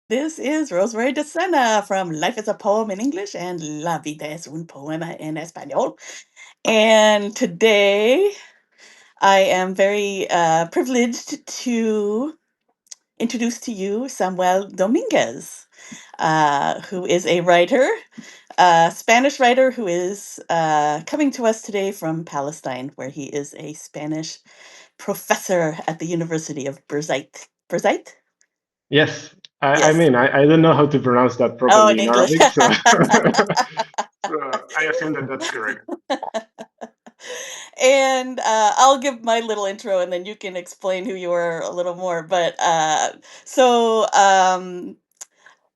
This is Rosemary DeSena from Life is a Poem in English and La Vida es un Poema en Español. And today I am very privileged to introduce to you Samuel Dominguez, who is a writer, a Spanish writer who is coming to us today from Palestine, where he is a Spanish professor at the University of Birzeit. Birzeit? Yes, I Yes. mean, I don't know how to pronounce that Oh, in properly in English. Arabic, so so I assume that that's correct. And I'll give my little intro and then you can explain who you are a little more. So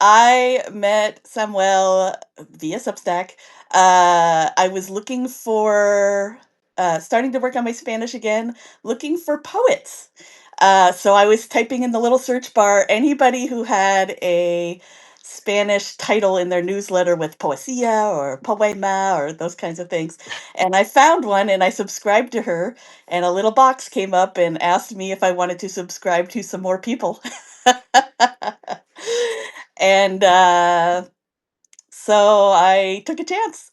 I met Samuel via Substack. I was looking for, starting to work on my Spanish again, looking for poets. So I was typing in the little search bar anybody who had a Spanish title in their newsletter with poesía or poema or those kinds of things. And I found one and I subscribed to her, and a little box came up and asked me if I wanted to subscribe to some more people. And so I took a chance.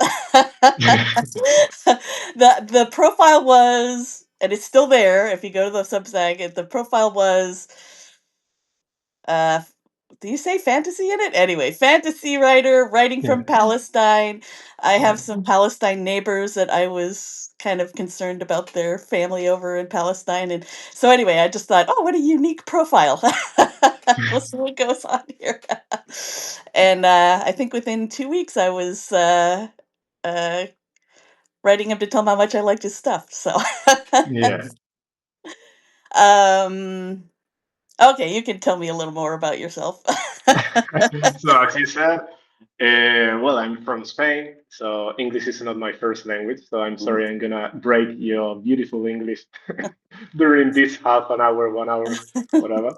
The profile was, and it's still there. If you go to the Substack, the profile was uh do you say fantasy in it? Anyway, fantasy writer writing Yeah, from Palestine. I yeah, have some Palestine neighbors that I was kind of concerned about their family over in Palestine. And so anyway, I just thought, oh, what a unique profile. We'll see what goes on here. And I think within 2 weeks I was uh writing him to tell him how much I liked his stuff. So yeah. um okay, you can tell me a little more about yourself. So as you said, well, I'm from Spain, so English is not my first language. So I'm sorry, I'm gonna break your beautiful English during this half an hour, 1 hour, whatever.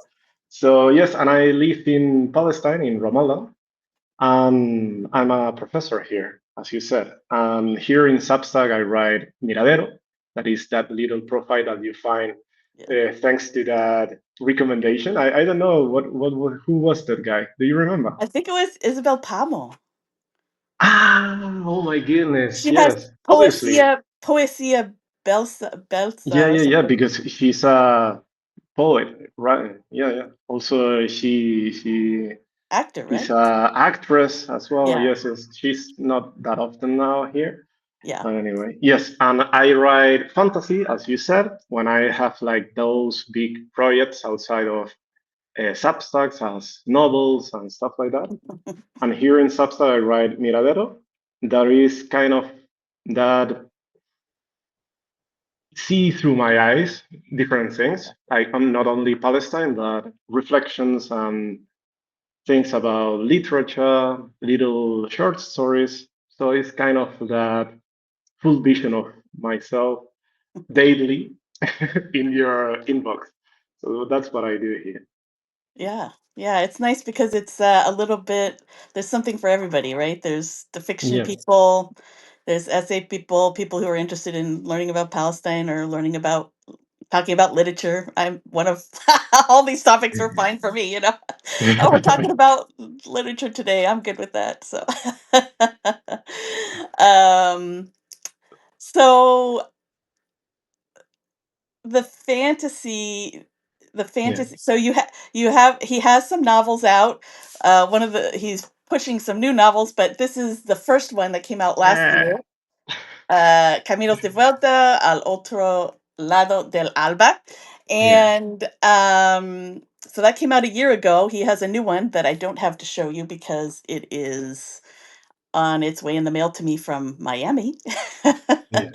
So yes, and I live in Palestine, in Ramallah. I'm a professor here, as you said. Here in Substack, I write Miradero. That is that little profile that you find Yeah. thanks to that recommendation. I don't know who was that guy. Do you remember? I think it was Isabel Pamo. Oh my goodness, She has yes. Obviously. Poesia Belsa or Yeah, something. because she's a poet, right? Yeah. Also, she Actor, is right? a actress as well. Yeah, Yes. She's not that often now here. yeah. But anyway, yes, and I write fantasy, as you said, when I have like those big projects outside of Substacks as novels and stuff like that. And here in Substack, I write Miradero. That is kind of that see through my eyes different things. Like I'm not only Palestine, but reflections and things about literature, little short stories. So it's kind of that full vision of myself daily in your inbox. So that's what I do here. Yeah. Yeah, it's nice because it's a little bit, there's something for everybody, right? There's the fiction Yeah. people, there's essay people, people who are interested in learning about Palestine or learning about talking about literature. I'm one of all these topics are fine for me, you know. Oh, we're talking about literature today. I'm good with that. So um so the fantasy Yeah. so you have he has some novels out. One of the he's pushing some new novels, but this is the first one that came out last Eh, year. Caminos de Vuelta al Otro Lado del Alba. yeah. And so that came out a year ago. He has a new one that I don't have to show you because it is on its way in the mail to me from Miami. Yeah.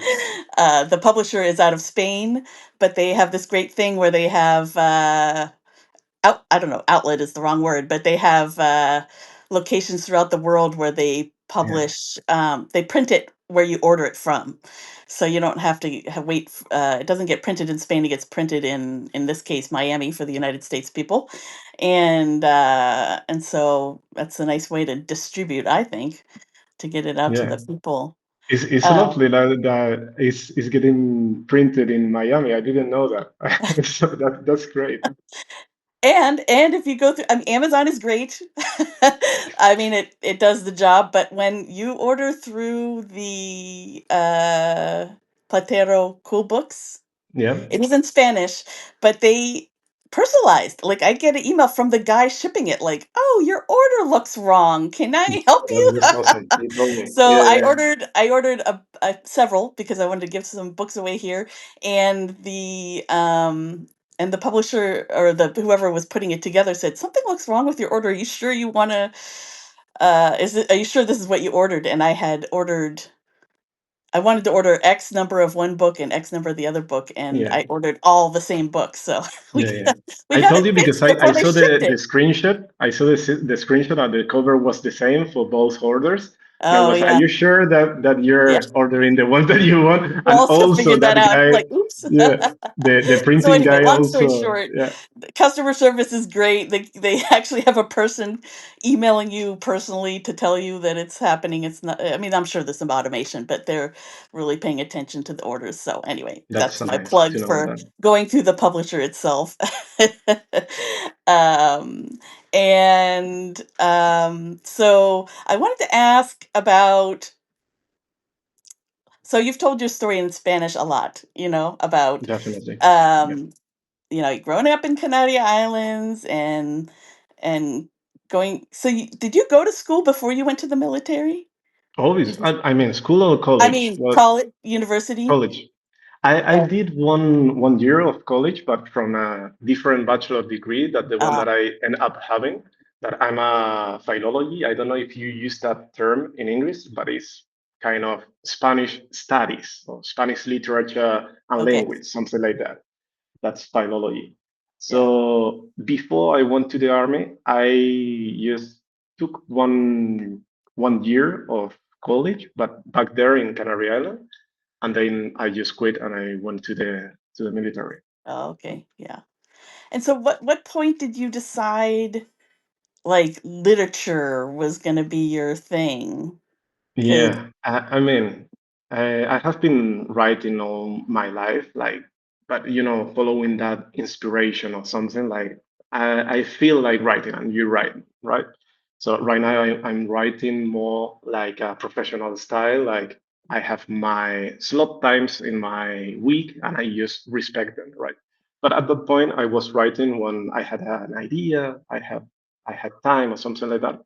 The publisher is out of Spain, but they have this great thing where they have I don't know, outlet is the wrong word, but they have locations throughout the world where they Yeah. publish, they print it where you order it from. So you don't have to wait. It doesn't get printed in Spain. It gets printed in this case, Miami for the United States people. And so that's a nice way to distribute, I think, to get it out to Yeah. the people. It's Uh, lovely that is getting printed in Miami. I didn't know that. So that's great. And if you go through, I mean, Amazon is great. I mean, it does the job, but when you order through the, Platero Cool Books, Yeah, it is in Spanish, but they personalized. Like, I get an email from the guy shipping it like, "Oh, your order looks wrong. Can I help you?" that's awesome. You told me. So Yeah, yeah, I ordered a several because I wanted to give some books away here, and the publisher or the whoever was putting it together said, "Something looks wrong with your order. Are you sure you wanna, are you sure this is what you ordered?" And I wanted to order X number of one book and X number of the other book, and yeah. I ordered all the same book, so we Yeah, yeah. got we I got told it you because fixed I before they saw shipped the it. screenshot. I saw the screenshot and the cover was the same for both orders. And I Oh, was, are yeah. you sure that Yeah. you're ordering the one that you want? I And also also figured that that out, guy, like, "Oops." yeah, the So printing anyway, guy long story also, short, yeah, the customer service is great. They actually have a person emailing you personally to tell you that it's happening. It's not, I mean, I'm sure there's some automation, but they're really paying attention to the orders. So anyway, that's that's my nice plug to know for that. going through the publisher itself. Um, so I wanted to ask about, so you've told your story in Spanish a lot, about Definitely. Yeah. um growing up in Canary Islands and going, so did you go to school before you went to the military? Always, Did you, I mean, school or I college? mean, Well, college, university? college. I Oh, did one year of college, but from a different bachelor degree that the one uh, that I end up having. That I'm a philology. I don't know if you use that term in English, but it's kind of Spanish studies or Spanish literature and okay. language, something like that. That's philology. Yeah. So before I went to the army, I just took one year of college, but back there in Canary Island, and then I just quit and I went to the military. Oh, okay. Yeah. And so what point did you decide like literature was going to be your thing? Cuz Yeah, I mean, I have been writing all my life, like, but following that inspiration or something, like, I feel like writing, and you write, right? So right now I'm writing more like a professional style, like I have my slot times in my week, and I just respect them, right? But at that point, I was writing when I had an idea, I had time or something like that.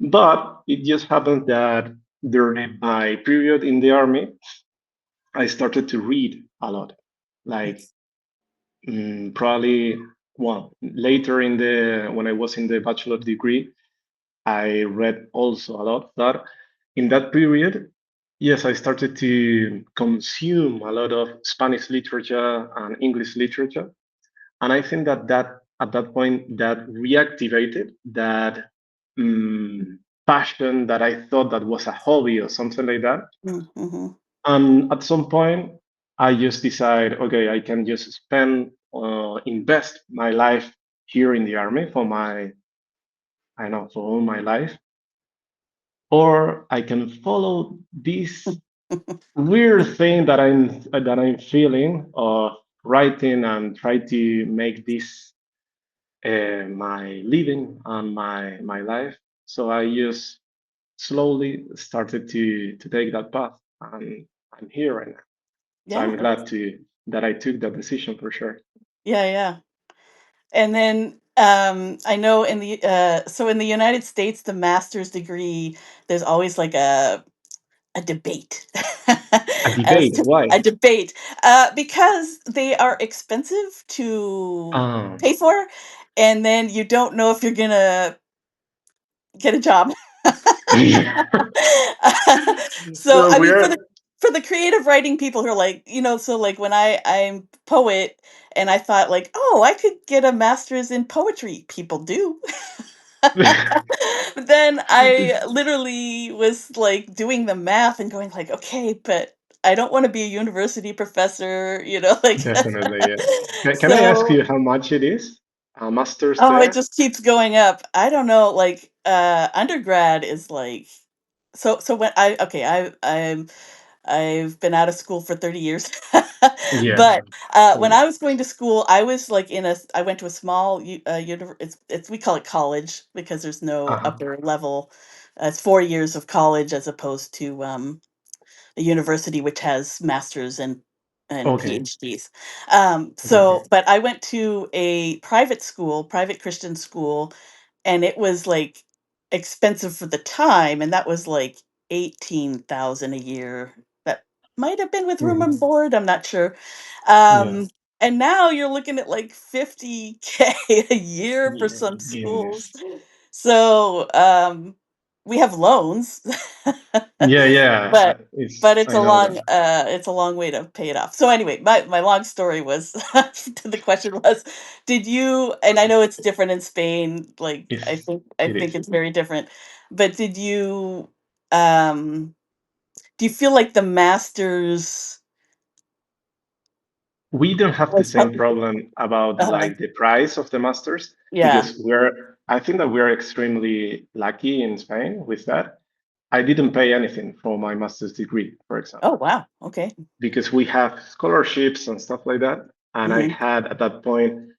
But it just happened that during my period in the army, I started to read a lot. Like probably, well, later in the when I was in the bachelor degree, I read also a lot. But in that period, yes, I started to consume a lot of Spanish literature and English literature. And I think that at that point that reactivated that passion that I thought that was a hobby or something like that. mm-hmm. And at some point, I just decide, okay, I can just invest my life here in the army for I know, for all my life, or I can follow this weird thing that I'm feeling of writing and try to make this my living and my life. So I just slowly started to take that path, and I'm here right now. So Yeah. I'm glad to that I took that decision for sure. Yeah, yeah. And then I know in the United States, the master's degree, there's always like a debate A as debate? to a Why? debate because they are expensive to Um, pay for, and then you don't know if you're gonna get a job. So so I mean, we're for the creative writing people who are like, so like when I'm poet and I thought like, oh, I could get a master's in poetry. People do. But then I literally was like doing the math and going like, okay, but I don't want to be a university professor, like definitely, yeah. Can I ask so you how much it is? A master's oh, it there? just keeps going up. I don't know, like undergrad is like, so when I okay, I'm I've been out of school for 30 years. Yeah. But when I was going to school, I was like I went to a small, we call it college because there's no Uh-huh. upper level. It's 4 years of college as opposed to a university which has masters and Okay. PhDs. Okay. But I went to a private school, private Christian school, and it was like expensive for the time, and that was like 18,000 a year. That might have been with room and Mhm. board. I'm not sure. Yeah. And now you're looking at like 50K a year for Yeah. some Goodness. schools. So we have loans. Yeah, yeah. But It's I know that. it's a long way to pay it off. So anyway, my long story was to the question was, did you, and I know it's different in Spain, like It's I it think is. it's very different, but um do you feel like the masters We don't have the was same help? problem about Uh, like the price of the masters yeah. because I think that we're extremely lucky in Spain with that. I didn't pay anything for my master's degree, for example, Oh wow. Okay. because we have scholarships and stuff like that. And I Mhm. had at that point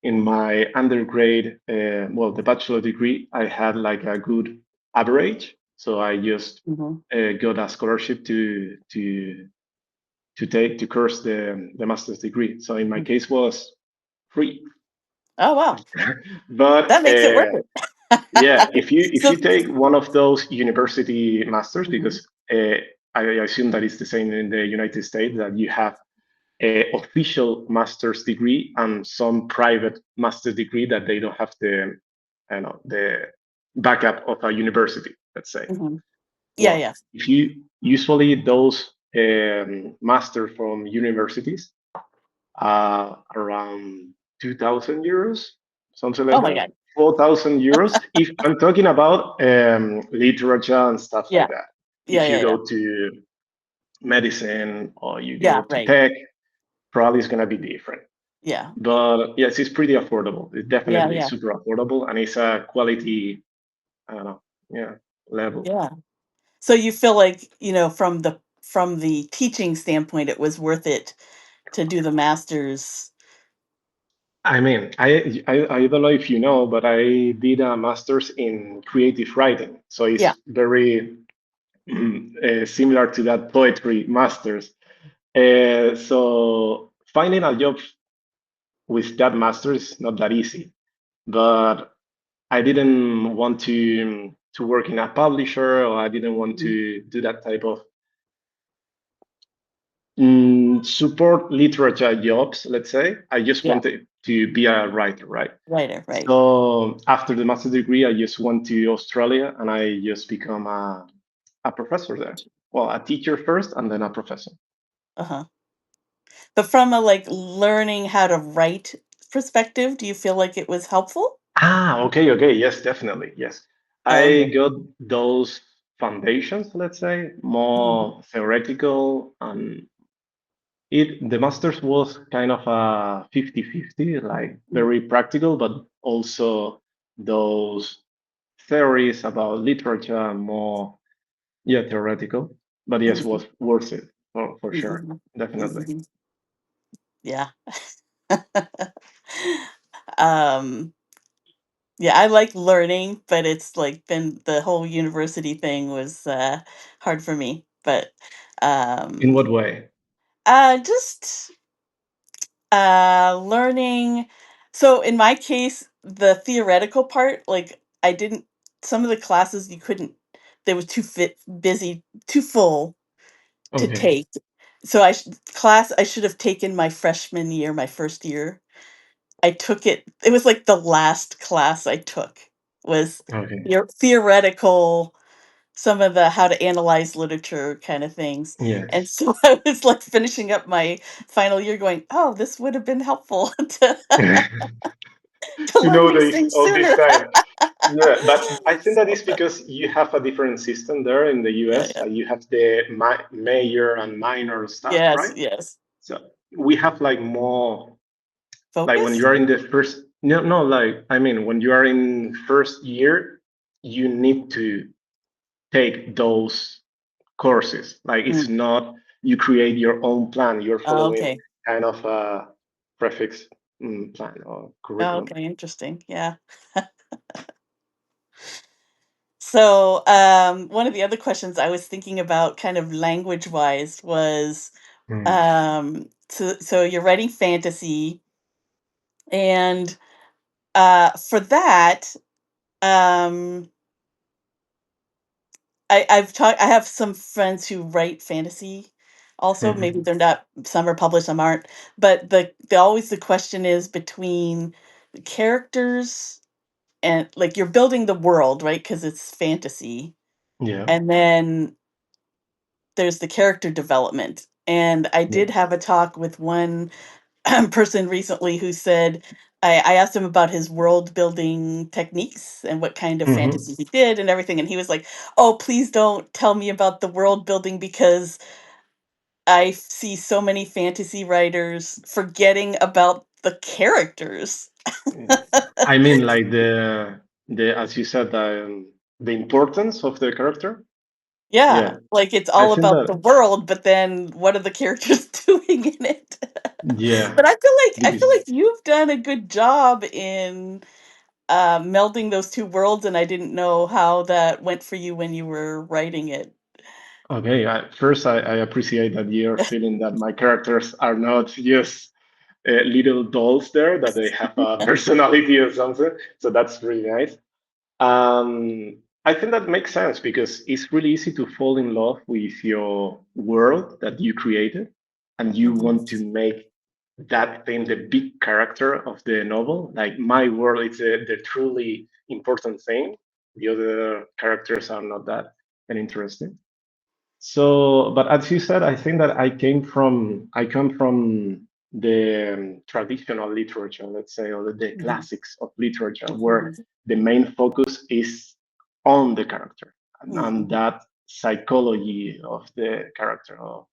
in my undergrad, well, the bachelor degree, I had like a good average. So I just Mhm. got a scholarship to course the master's degree. So in my Mhm. case was free. Oh wow. That But makes it worth it. yeah, if So you take one of those university masters, mhm. because I assume that it's the same in the United States, that you have a official master's degree and some private master's degree that they don't have the backup of a university, let's say. Mhm. Yeah, Well, yeah. if you usually those master from universities around 2,000 euros, something like Oh my that. god. 4,000 euros. If I'm talking about literature and stuff like Yeah. that. Yeah, If you yeah, yeah. go to medicine or you Yeah, go to right. tech, probably it's going to be different. Yeah. But yes, it's pretty affordable. It's Yeah, definitely yeah. super affordable and it's a quality, I don't know, yeah, level. Yeah. So you feel like, from the teaching standpoint, it was worth it to do the masters. I mean, I don't know if you know, but I did a master's in creative writing. So Yeah. it's very similar to that poetry masters. So finding a job with that master is not that easy. But I didn't want to work in a publisher, or I didn't want Mhm. to do that type of support literature jobs. Let's say I just Yeah. wanted to be a writer, right? Right, right. So after the master's degree, I just went to Australia and I just become a professor there. Well, a teacher first and then a professor. Uh-huh. But from a, like, learning how to write perspective, do you feel like it was helpful? Ah, okay, okay. Yes, definitely. Yes. Oh, I okay. got those foundations, let's say, Mhm. more theoretical and the masters was kind of a 50-50, like Mm. very practical, but also those theories about literature and more, yeah, theoretical. But yes, Mhm. was worth it for sure. Mhm. Definitely. Mhm. Yeah. Um, yeah, I like learning, but it's like been the whole university thing was hard for me. But In um what way? just learning. So in my case, the theoretical part, like I didn't, some of the classes you couldn't, they was too busy, too full to Okay. take. So class I should have taken my freshman year, my first year. I took it. It was like the last class I took was Okay. theoretical, some of the how to analyze literature kind of things. And Yes. so I was like finishing up my final year going, "Oh, this would have been helpful to To learn know these this things all this sooner." time. Yeah, but I think that So, is because you have a different system there in the yeah, US. yeah. You have the major and minor stuff, Yes, right? yes. So we have like more, like when you Focus? are in the first, no, no, like I mean, when you are in first year, you need to take those. courses. Like it's Mm. not you create your own plan. You're Oh, following okay. kind of a prefix plan or Oh, curriculum. okay, interesting. Yeah. So, one of the other questions I was thinking about kind of language-wise was, Mm. so you're writing fantasy, and, for that, um, I have some friends who write fantasy also, maybe Mhm. they're not some are published, some aren't, but the question is between the characters and like, you're building the world, right? Because it's fantasy, Yeah. and then there's the character development. And I Yeah. did have a talk with one person recently who said, I asked him about his world building techniques and what kind of Hmm. fantasy he did and everything. And he was like, oh, please don't tell me about the world building because I see so many fantasy writers forgetting about the characters. I mean, like the as you said, the importance of the character. Yeah, Yeah, like it's I all think about that. the world, but then what are the characters doing in it? Yeah, But I feel like because you've done a good job in melding those two worlds, and I didn't know how that went for you when you were writing it. okay. First, I appreciate that you're feeling that my characters are not just little dolls there, that they have a personality or something. So that's really nice. I think that makes sense because it's really easy to fall in love with your world that you created, and you Mhm, want to make that thing the big character of the novel. Like my world is the truly important thing. The other characters are not that interesting. So, but as you said, I think that I come from the traditional literature, let's say, or the mhm, classics of literature, where mhm, the main focus is on the character and mhm, that psychology of the character, of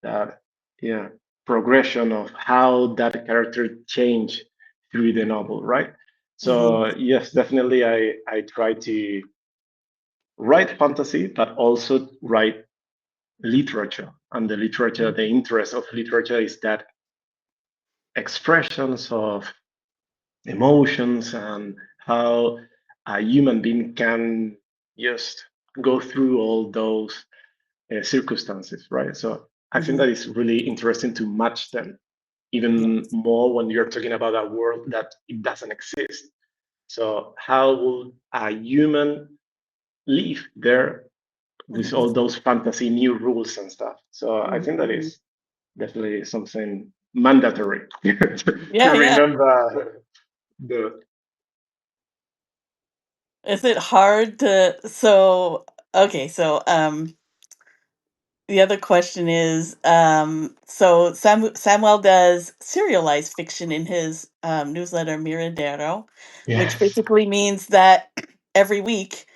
that, yeah, progression of how that character change through the novel, right? mhm, So yes, definitely, I try to write fantasy, but also write literature. And the literature, the mhm, interest of literature is that expressions of emotions and how a human being can just go through all those circumstances, right? So I think that mhm, is really interesting to match them yeah, even more when you're talking about a world that it doesn't exist. So how will a human live there with mhm, all those fantasy new rules and stuff? So I mhm, think that mhm. is definitely something mandatory to Yeah, yeah. remember the. Is it hard to so okay, so the other question is, so Samuel does serialized fiction in his newsletter Miradero, which Yes. basically means that every week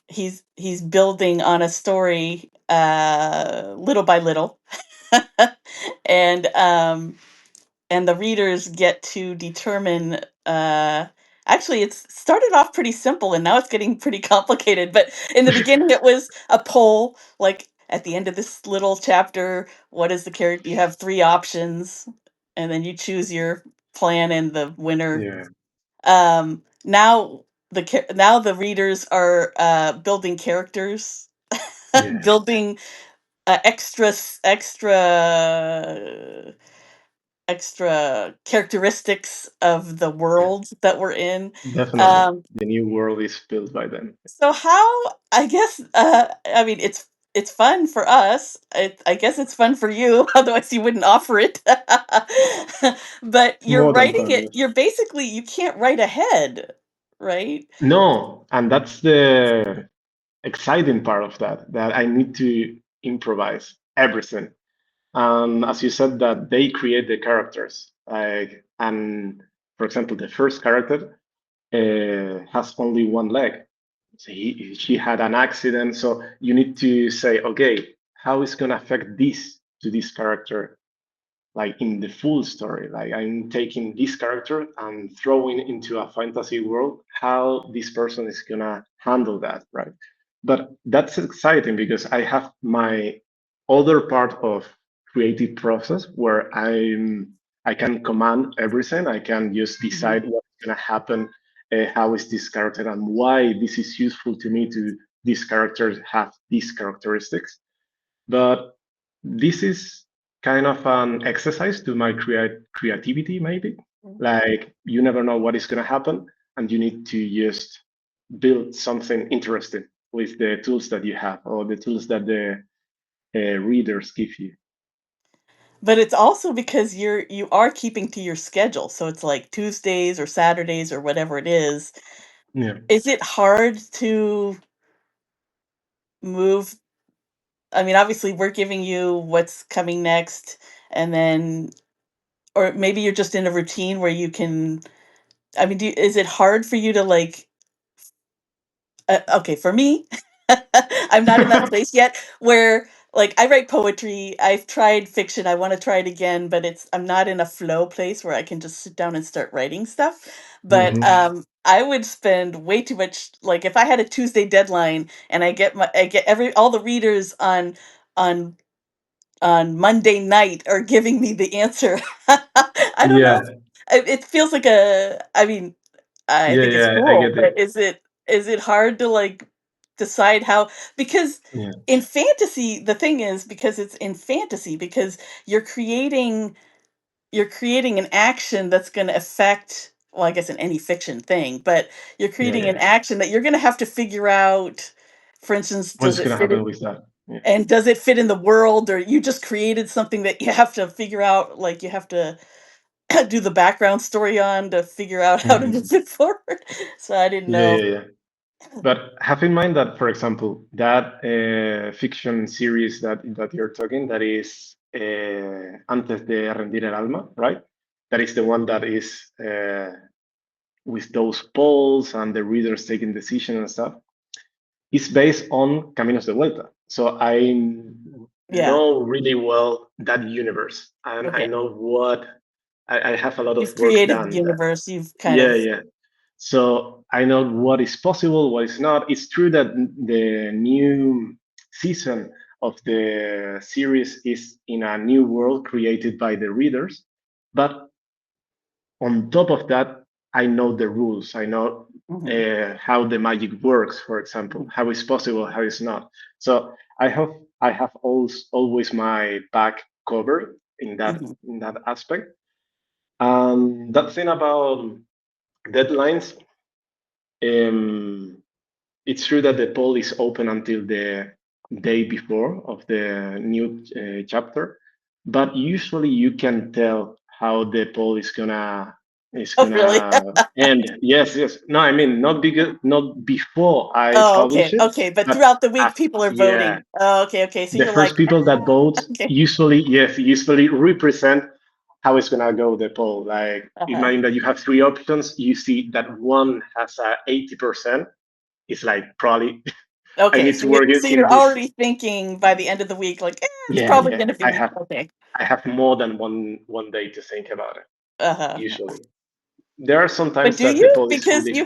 he's building on a story little by little, and the readers get to determine. Actually, it's started off pretty simple, and now it's getting pretty complicated. But in the beginning, it was a poll, like at the end of this little chapter, what is the character? You have three options, and then you choose your plan, and the winner. Yeah. Now now the readers are building characters, Yeah. building extra characteristics of the Yeah. world that we're in. Definitely. Um, The new world is built by them. so how I guess I mean it's fun for us. I guess it's fun for you, otherwise you wouldn't offer it. But you're More than writing fun, it. yes. You're basically you can't write ahead, right? No, and that's the exciting part of that, that I need to improvise everything. As you said, that they create the characters. Like, and for example, the first character has only one leg. So she had an accident. So you need to say, okay, how is going to affect this to this character, like in the full story? Like I'm taking this character and throwing into a fantasy world, how this person is going to handle that, right? But that's exciting because I have my other part of creative process where I can command everything. I can just Mhm. decide what's gonna happen, how is this character, and why this is useful to me to these characters have these characteristics. But this is kind of an exercise to my creativity, maybe. Like you never know what is gonna happen, and you need to just build something interesting with the tools that you have or the tools that the readers give you. But it's also because you are keeping to your schedule, so it's like Tuesdays or Saturdays or whatever it is. Yeah. Is it hard to move? I mean, obviously, we're giving you what's coming next, and then or maybe you're just in a routine where you can I mean, is it hard for you to, like okay, for me, I'm not in that place yet where like I write poetry. I've tried fiction. I want to try it again, but I'm not in a flow place where I can just sit down and start writing stuff. But Hmm. I would spend way too much like if I had a Tuesday deadline and I get every all the readers on on Monday night are giving me the answer. I don't know. Yeah, It feels like a I mean, I yeah, think it's yeah. I cool, get but it. is it hard to, like, decide how because Yeah, in fantasy, the thing is because it's in fantasy, because you're creating you're creating an action that's gonna affect well, I guess in any fiction thing, but you're yeah, creating an yeah. action that you're gonna have to figure out, for instance, What's gonna happen with that? Yeah, does it fit in the world, or you just created something that you have to figure out, like, you have to do the background story on to figure out how to move hmm, it forward. So I didn't yeah, know. yeah, yeah. But have in mind that, for example, that fiction series that you're talking, that is Antes de rendir el alma, right? That is the one that is with those polls and the readers taking decision and stuff. It's based on Caminos de Vuelta. So I Yeah, know really well that universe, and I okay. know what I have a lot You've of work created the done. universe, you've kind Yeah, of yeah. So I know what is possible, what is not. It's true that the new season of the series is in a new world created by the readers, but on top of that, I know the rules. I know mhm, how the magic works, for example, mhm, how it's possible, how it's not. So I have always my back covered mhm, in that aspect. That thing about deadlines, um, it's true that the poll is open until the day before of the new chapter, but usually you can tell how the poll is oh, really? gonna end. Yes, yes. No, I mean not before I Oh, publish okay, it, okay, but but throughout the week, people are yeah, voting. Oh, okay, okay, so the you're first like, people that vote okay, usually represent how it's gonna go the poll. Like uh-huh, imagine that you have three options, you see that one has a 80%. It's like probably I okay, need to work so in you're this. already thinking by the end of the week, like, it's Yeah, probably yeah. gonna be okay. I have more than one day to think about it. Uh-huh. Usually, there are some But times do that the you? poll is Because only.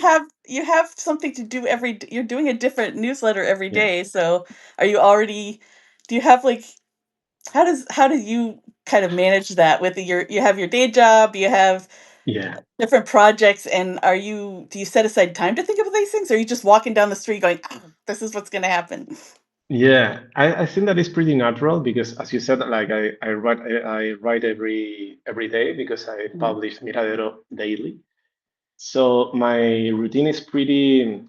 you have something to do you're doing a different newsletter every Yeah, day, so are you already do you have, like how do you kind of manage that with your you have your day job, you have yeah, different projects, and do you set aside time to think about these things, or are you just walking down the street going, "Ah, this is what's gonna happen?" yeah. I think that is pretty natural because, as you said, like I write every day because I Mhm, publish Miradero daily. So my routine is pretty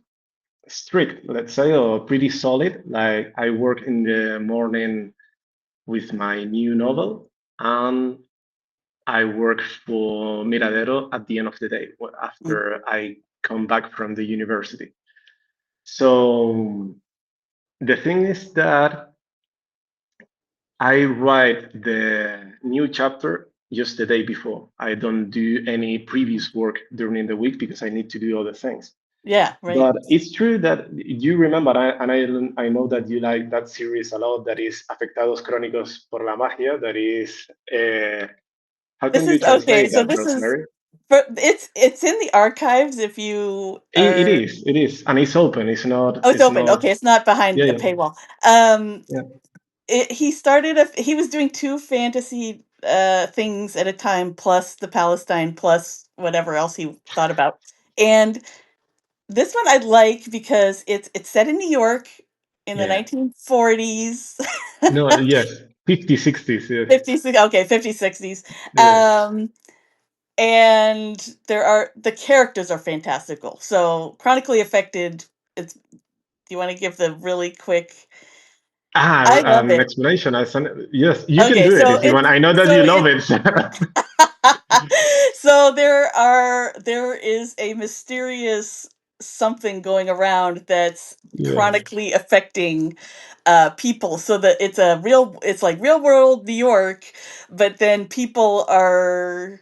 strict, let's say, or pretty solid. Like I work in the morning with my new novel, and I work for Miradero at the end of the day mm, after I come back from the university. So the thing is that I write the new chapter just the day before. I don't do any mm. previous work during the week because I need to do other things. Yeah, right. But it's true that you remember, I know that you like that series a lot. That is Afectados Crónicos por la Magia. That is, how This can you is okay, translate so that, Rosemary? but it's in the archives if you It are. is, it is, and it's open. Oh, it's It's open. not. Okay, it's not behind Yeah, a yeah, paywall. Um, yeah, he was doing 2 fantasy, things at a time, plus the Palestine, plus whatever else he thought about, and this one I like because it's set in New York in the yeah. 1940s. No, yes, 50s, 60s. Yes, 50s, okay, 50s, 60s. yes, Um, and the characters are fantastical. So, chronically affected, it's do you wanna give the really quick. Ah, I love it. explanation. I send. Yes, you can Okay, do it so if you it's want. I know that so you love it's it. so there is a mysterious something going around that's Yeah, chronically affecting people, so that it's like real world New York, but then people are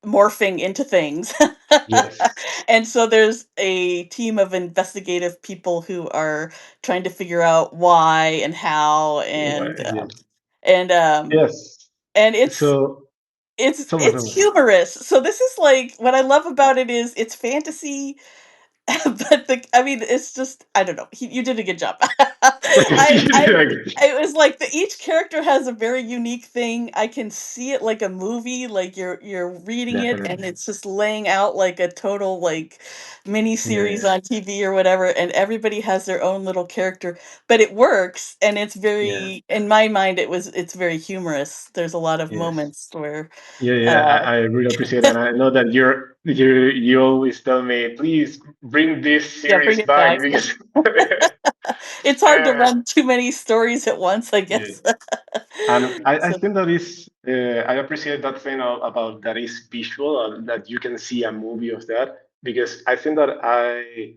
morphing into things. yes, And so there's a team of investigative people who are trying to figure out why and how, yes, and um yes. and So, tell me, tell it's me. humorous. So this is like what I love about it is it's fantasy. But I mean, it's just I don't know. You did a good job. You did agree. It was like each character has a very unique thing. I can see it like a movie, like you're reading it, and Definitely. it's just laying out like a total like mini Yeah, series yeah, on TV or whatever, and everybody has their own little character, but it works, and it's yeah, very in my mind it's very humorous. There's a lot of yes. moments where Yeah, yeah, uh I really appreciate it. And I know that you always tell me, please bring this yeah, bring series it back back. because It's hard to uh, run too many stories at once, I yeah. guess. And I So, think that is I appreciate that thing about that is visual, that you can see a movie of that, because I think that I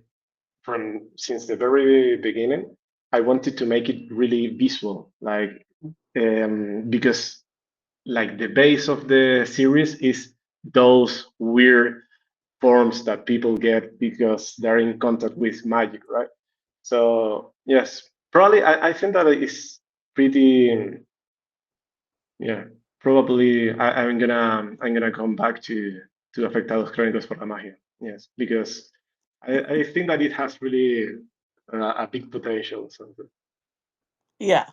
from since the very beginning I wanted to make it really visual, like because like the base of the series is those weird forms that people get because they're in contact with magic, right? So yes, probably I think that is pretty. Yeah, probably I'm gonna come back to Afectados Crónicos por la Magia. Yes, because I think that it has really a big potential. So yeah.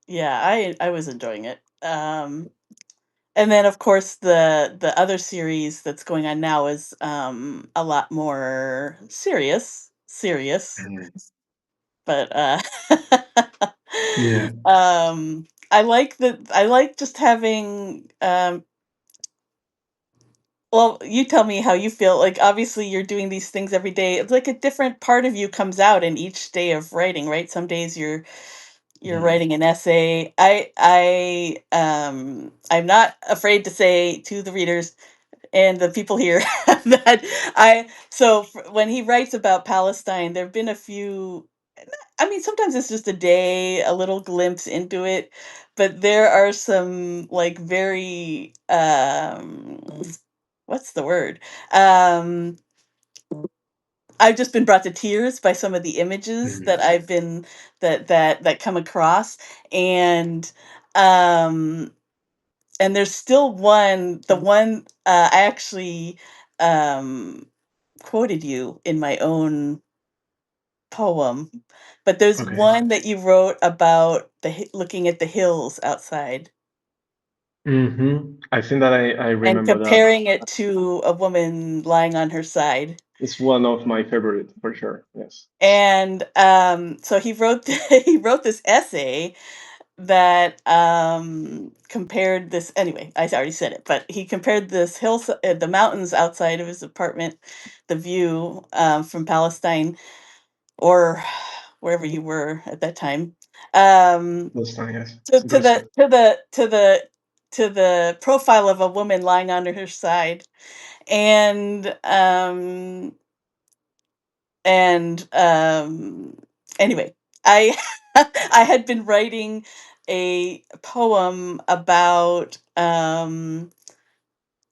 Yeah, I was enjoying it. And then, of course, the other series that's going on now is, a lot more serious, mhm. but, Yeah. I like just having, well, you tell me how you feel. Like, obviously, you're doing these things every day. It's like a different part of you comes out in each day of writing, right? Some days you're Mhm. writing an essay. I'm not afraid to say to the readers and the people here that when he writes about Palestine, there've been a few. I mean, sometimes it's just a day, a little glimpse into it, but there are some like very what's the word? Um, I've just been brought to tears by some of the images that Mhm. I've been that come across, and um, and there's still the one I actually um, quoted you in my own poem, but there's Okay. one that you wrote about looking at the hills outside I think that I and remember that. comparing it to a woman lying on her side. It's one of my favorite for sure. Yes. And so he wrote he wrote this essay that compared this anyway. I already said it, but he compared this the mountains outside of his apartment, the view from Palestine or wherever you were at that time, um, Those time, yes. to Those the time. to the profile of a woman lying on her side, and and anyway, I I had been writing a poem about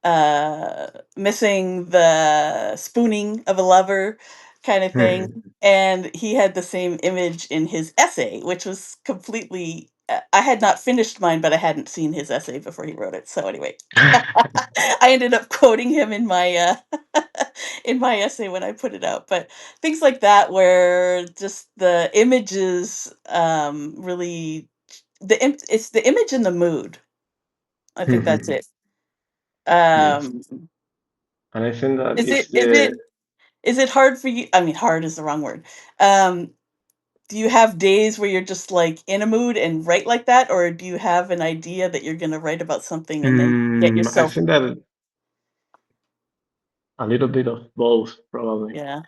uh missing the spooning of a lover kind of thing, Mhm. and he had the same image in his essay, which was completely I had not finished mine, but I hadn't seen his essay before he wrote it. So anyway, I ended up quoting him in my in my essay when I put it out. But things like that, where just the images really it's the image and the mood. I think that's Mhm. it. Yes, Um, and I think that is it's it is the it is it hard for you? I mean, hard is the wrong word. Um, do you have days where you're just like in a mood and write like that, or do you have an idea that you're going to write about something and then get I yourself? think that a little bit of both, probably. Yeah.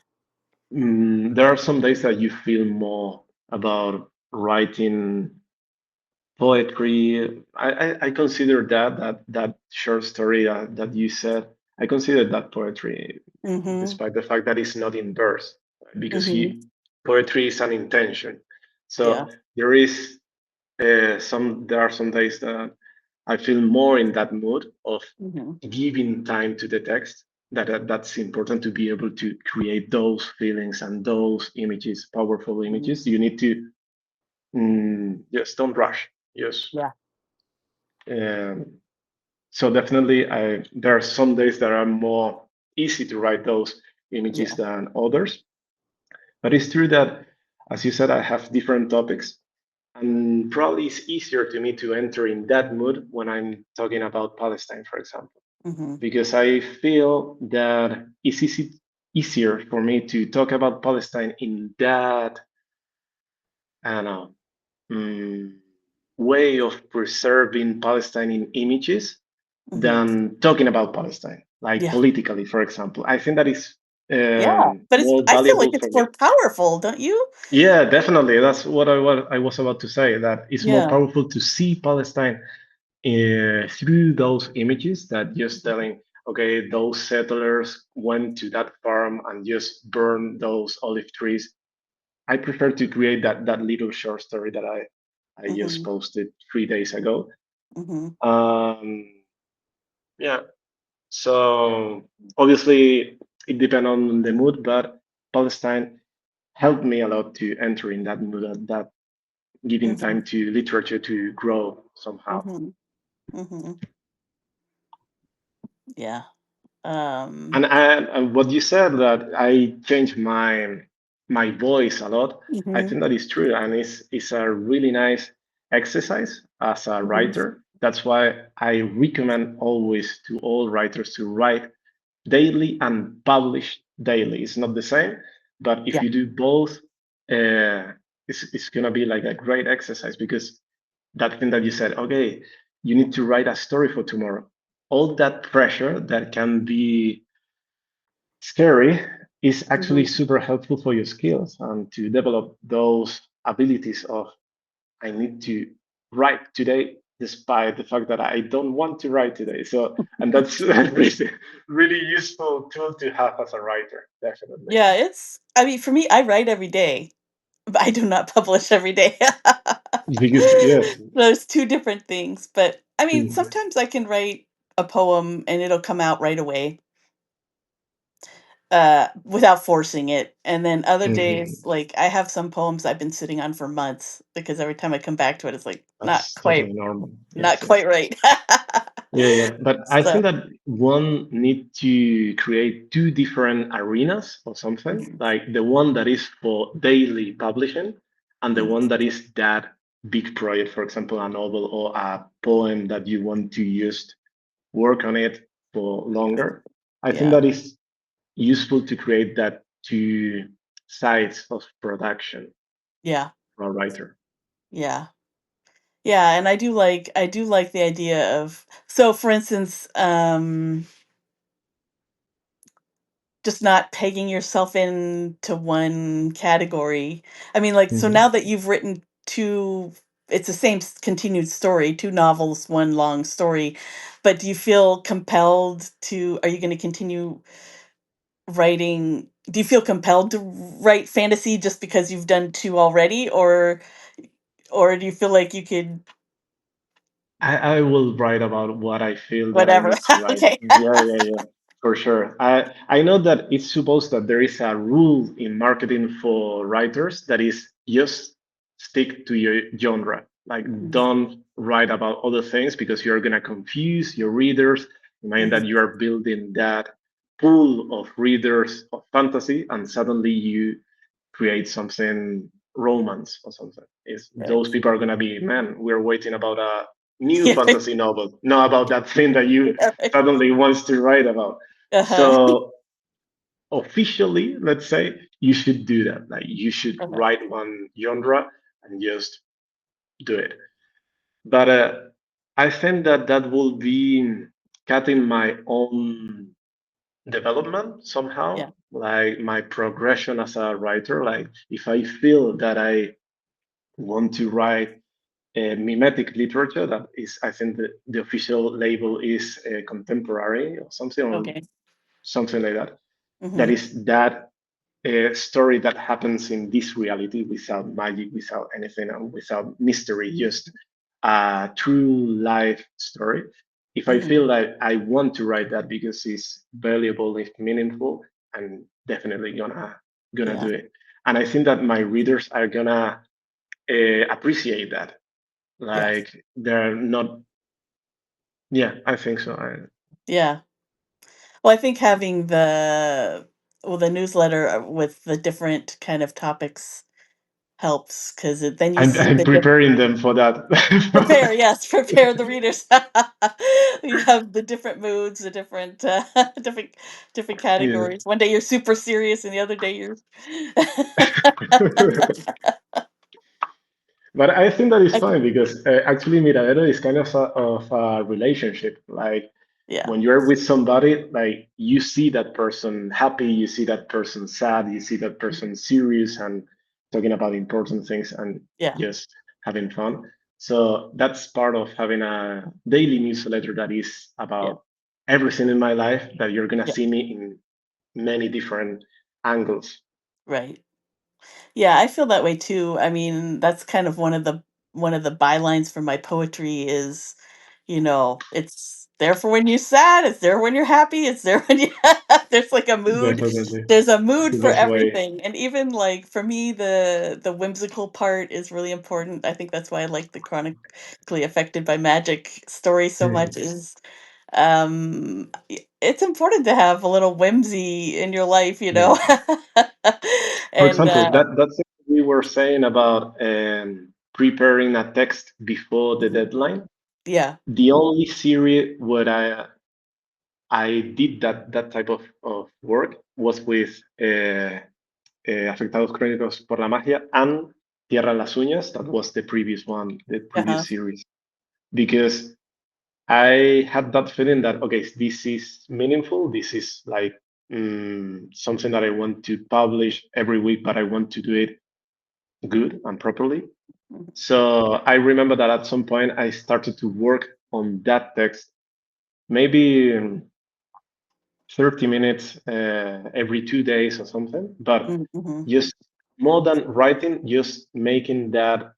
There are some days that you feel more about writing poetry. I consider that short story that you said. I consider that poetry, Mhm. despite the fact that it's not in verse, because Mhm. poetry is an intention. Yeah. So there is there are some days that I feel more in that mood of Mhm. giving time to the text. That's important to be able to create those feelings and those images, powerful Mhm. images. You need to just don't rush. Just Yeah. um, so definitely, I there are some days that are more easy to write those images Yeah. than others. But it's true that, as you said, I have different topics. And probably it's easier to me to enter in that mood when I'm talking about Palestine, for example, Mhm. because I feel that it's easier for me to talk about Palestine in that, I don't know, mm, way of preserving Palestine in images Mhm. than talking about Palestine, like Yeah. politically, for example. I think that is Yeah. But it's more I feel like valuable it's for more me. powerful, don't you? Yeah, definitely. That's what I was about to say, that it's more Yeah. powerful to see Palestine through those images that just Mhm. telling, okay, those settlers went to that farm and just burned those olive trees. I prefer to create that little short story that I just Mhm. posted 3 days ago. Mhm. Um, yeah, so obviously it depends on the mood, but Palestine helped me a lot to enter in that mood, that giving Mhm. time to literature to grow somehow. Mhm. Mhm. Yeah. And what you said that I changed my voice a lot. I Mhm. think that is true, and it's a really nice exercise as a Mhm. writer. That's why I recommend always to all writers to write daily and publish daily. It's not the same, but if Yeah. you do both, it's gonna be like a great exercise because that thing that you said, okay, you need to write a story for tomorrow. All that pressure that can be scary is actually Mhm. super helpful for your skills and to develop those abilities of I need to write today despite the fact that I don't want to write today. So and that's a really useful tool to have as a writer, definitely. Yeah, it's I mean, for me, I write every day, but I do not publish every day. Because yes. There's 2 different things, but, I mean, Mhm. sometimes I can write a poem and it'll come out right away, without forcing it, and then other days, Mhm. like, I have some poems I've been sitting on for months because every time I come back to it, it's like, That's totally normal. not Yes, yes. quite right. Yeah, yeah. But I think So that one need to create two different arenas or something, mhm, like the one that is for daily publishing and the one mhm, that is that big project, for example, a novel or a poem that you want to just work on it for yeah, longer. I think yeah, that is useful to create that two sides of production yeah, for a writer. yeah. Yeah, and I do like the idea of so for instance, just not pegging yourself into one category. I mean, like, so now Mhm. that you've written 2 it's the same continued story, 2 novels, 1 long story, but do you feel compelled to are you gonna continue writing do you feel compelled to write fantasy just because you've done 2 already, or do you feel like you could I will write about what I feel that I whatever? need to write. Okay. Yeah, yeah, yeah, for sure. I know that it's supposed that there is a rule in marketing for writers that is just stick to your genre. Like, Mhm. don't write about other things because you're gonna confuse your readers. Imagine Mhm. that you are building that pool of readers of fantasy, and suddenly you create something romance or something. Is Right. those people are gonna be, man, we're waiting about a new Yeah, right. fantasy novel, not about that thing that you Yeah, right. suddenly wants to write about. Uh-huh. So officially, let's say, you should do that. Like, you should Uh-huh. write one genre and just do it. But I think that that will be cutting my own development somehow, Yeah. like my progression as a writer. Like, if I feel that I want to write mimetic literature, that is, I think the official label is contemporary or Okay. something like that. That Mhm. is that a story that happens in this reality without magic, without anything, and without mystery, just a true life story. If I Mhm. feel like I want to write that because it's valuable, it's meaningful, I'm definitely gonna Yeah. do it. And I think that my readers are gonna appreciate that. Yes. Like, they're not. Yeah, I think so. Yeah. Well, I think having the newsletter with the different kind of topics helps because then you see I'm the diff preparing them for that. prepare, yes, prepare the readers. You have the different moods, the different, different different Yeah. categories. One day you're super serious and the other day you're But I think that is I fine can because actually Miradero is kind of a relationship. Like, yeah. when you're with somebody, like, you see that person happy, you see that person sad, you see that Mhm. person serious and talking about important things and Yeah, just having fun. So that's part of having a daily newsletter that is yeah, about everything in my life, that you're gonna yeah, see me in many different angles. right. Yeah, I feel that way too. I mean, that's kind of one of the bylines for my poetry is, it's there for when you're sad, it's there when you're happy, it's there when you there's like a mood. Definitely. There's a It's mood the for best way. everything. And even like for me the whimsical part is really important. I think that's why I like the chronically affected by magic story so much Mhm. is it's important to have a little whimsy in your life, Yeah. For and example, that's what we were saying about preparing a text before the mhm, deadline. yeah. The only series where I did that type of work was with Afectados Crónicos por la Magia and Tierra en las Uñas. That was the previous one, the Uh-huh. previous series, because I had that feeling that, okay, this is meaningful. This is like, something that I want to publish every week, but I want to do it good and properly. Mhm, So I remember that at some point I started to work on that text, maybe 30 minutes every 2 days or something, but mm, mhm. just more than writing, just making that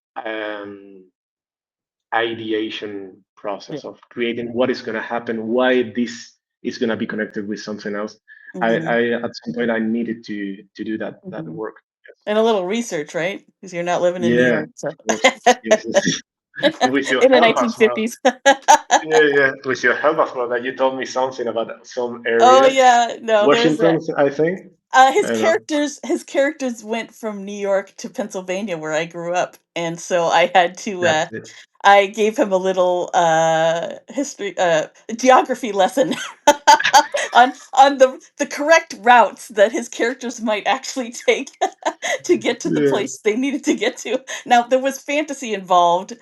ideation Yeah. process of creating what is going to happen, why this is going to be connected with something else. Mhm, I at some point I needed to do that mhm. work. And a little research, right? Because 'Cause you're not living in New Yeah, York, so of course. Yes, yes. With your in the help as well. 1950s. Yeah, yeah. With your help as well, that you told me something about some Oh, area, yeah. No, there's a Washington, I think. his I don't know. characters went from New York to Pennsylvania where I grew up, and so I had to, That's it. I gave him a little, history geography lesson on the correct routes that his characters might actually take to get to the Yeah, place they needed to get to. Now, there was fantasy involved,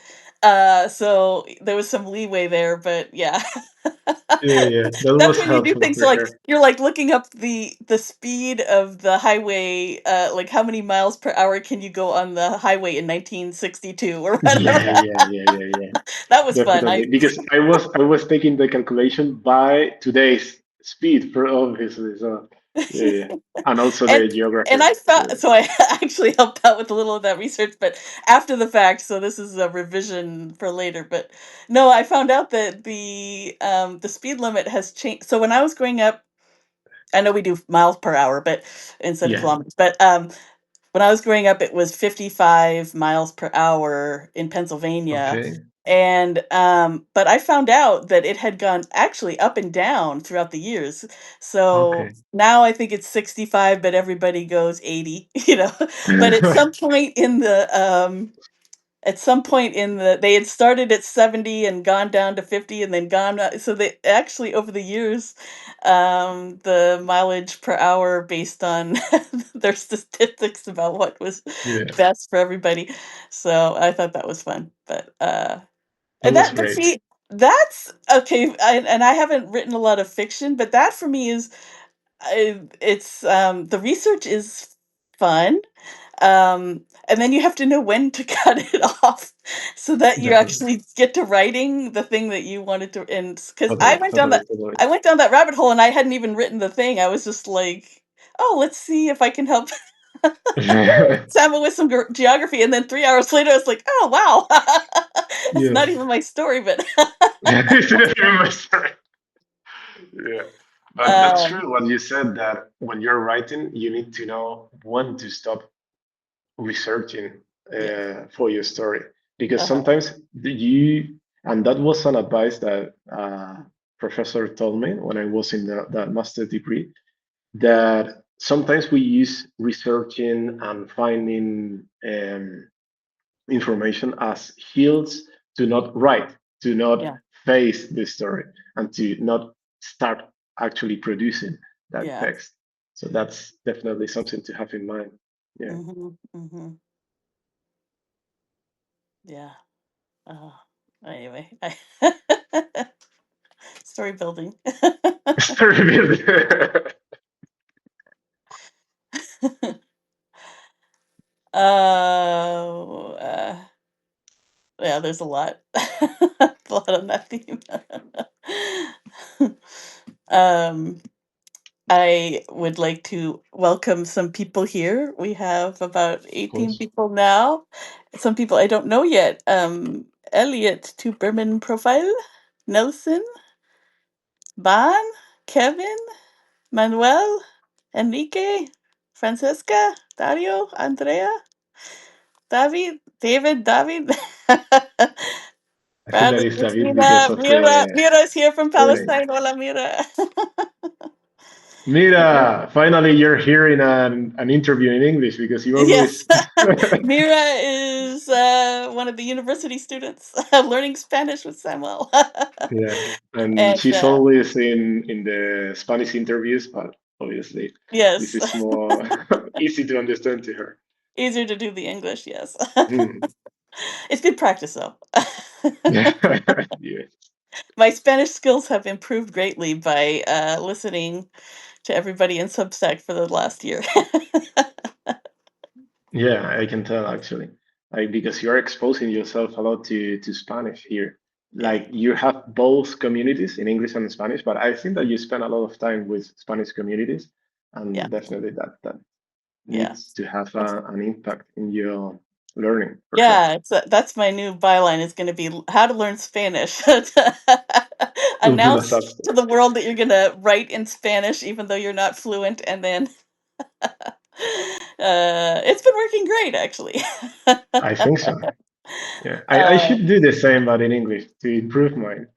so there was some leeway there, but yeah. yeah, yeah. That That's was when you do helpful things for like sure. you're, like, looking up the speed of the highway, like, how many miles per hour can you go on the highway in 1962 or whatever. Yeah, yeah, yeah, yeah, yeah. That was fun. Definitely, because I was taking the calculation by today's speed, for obviously. So yeah, yeah, and also And the and geography. I found Yeah, so I actually helped out with a little of that research, but after the fact, so this is a revision for later, but no, I found out that the speed limit has changed. So when I was growing up, I know we do miles per hour, but instead of yeah, kilometers, but, when I was growing up, it was 55 miles per hour in Pennsylvania. Okay. And but I found out that it had gone actually up and down throughout the years. So Okay. now I think it's 65, but everybody goes 80, you know. But at some point in they had started at 70 and gone down to 50 and then gone so they actually over the years the mileage per hour based on their statistics about what was Yeah, best for everybody. So I thought that was fun. that And was that but great. see that's okay. And I haven't written a lot of fiction, but that for me is it's the research is fun, and then you have to know when to cut it off so that you Definitely. actually get to writing the thing that you wanted to. And because Totally, totally, totally. I went down that rabbit hole and I hadn't even written the thing. I was just like, oh, let's see if I can help Samuel with some geography. And then 3 hours later, I was like, oh wow, it's Yeah. not even my story, but It's not even my story. Yeah. But that's um, true what you said that when you're writing, you need to know when to stop researching yeah, for your story. Because uh-huh, sometimes and that was an advice that professor told me when I was in the master degree, that sometimes we use researching and finding information as hills to not write, to not yeah, face the story, and to not start actually producing that yeah, text. So that's definitely something to have in mind. Yeah. hmm, yeah. Uh, anyway, story building. Story building. Uh, yeah, there's a lot. A lot on that theme. Um, I would like to welcome some people here. We have about Of 18 course. people now. Some people I don't know yet. Elliot to Berman profile, Nelson, Ban, Kevin, Manuel, Enrique, Francesca, Dario, Andrea, David, I think Brad, that is David because Christina, of Mira. the Mira is here from surname. Palestine. Hola, Mira. Mira, finally you're hearing an interview in English because you Yes. always. Mira is one of the university students learning Spanish with Samuel. Yeah, and And she's always in the Spanish interviews, but obviously this yes, is more easy to understand to her. easier to do the English, yes. Hmm. It's good practice, though. Yeah, yeah, My Spanish skills have improved greatly by listening to everybody in Substack for the last year. yeah. I can tell actually, like because you're exposing yourself a lot to Spanish here. Yeah, Like you have both communities in English and Spanish, but I think that you spend a lot of time with Spanish communities, yeah, and definitely that yeah. needs to have That's an impact in your learning for sure. yeah, that's my new byline is gonna be how to learn Spanish. To build a Announce to substance. the world that you're gonna write in Spanish even though you're not fluent, and then it's been working great actually. I think so. Yeah, I Uh, should do the same, but in English to improve mine.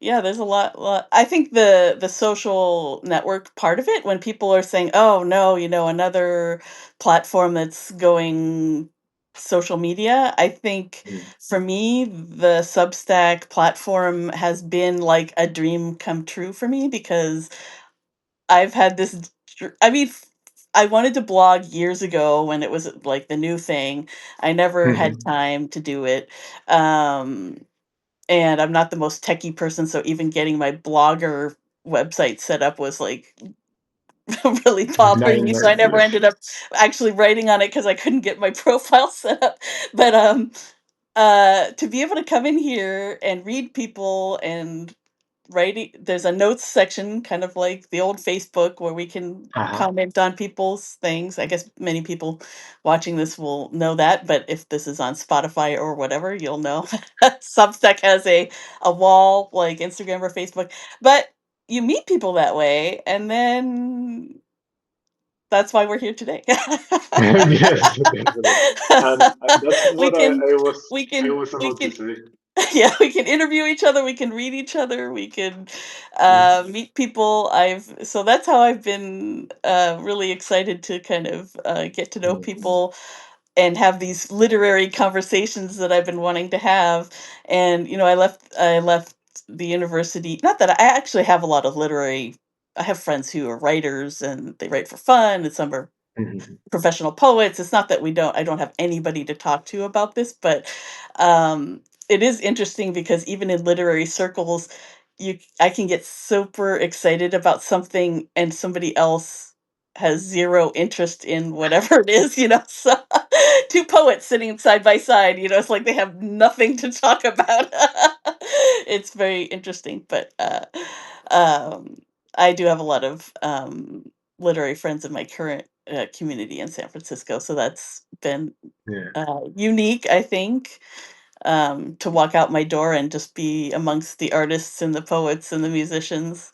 yeah, there's a lot. I think the social network part of it, when people are saying, "Oh no, another platform that's going social media," I think Mm. for me, the Substack platform has been like a dream come true for me because I've had this. I mean, I wanted to blog years ago when it was like the new thing. I never had Mhm. time to do it. Um, and I'm not the most techie person, so even getting my blogger website set up was like really bothering me. So I Nightmare. never Yeah. ended up actually writing on it because I couldn't get my profile set up. But to be able to come in here and read people and writing, there's a notes section, kind of like the old Facebook, where we can Uh-huh. comment on people's things. I guess many people watching this will know that, but if this is on Spotify or whatever, you'll know Substack has a wall like Instagram or Facebook. But you meet people that way, and then that's why we're here today. Yes, definitely. And that's we what can we I can was we about to can say. yeah, we can interview each other, we can read each other, we can Yes. meet people. I've so that's how I've been really excited to kind of get to know Yeah. people and have these literary conversations that I've been wanting to have. And I left the university. Not that I actually have a lot of literary. I have friends who are writers and they write for fun, and some are Mhm. professional poets. It's not that I don't have anybody to talk to about this, but it is interesting because even in literary circles, I can get super excited about something and somebody else has zero interest in whatever it is, So two poets sitting side by side, it's like they have nothing to talk about. It's very interesting, but um I do have a lot of literary friends in my current community in San Francisco. So that's been Yeah, unique, I think, to walk out my door and just be amongst the artists and the poets and the musicians.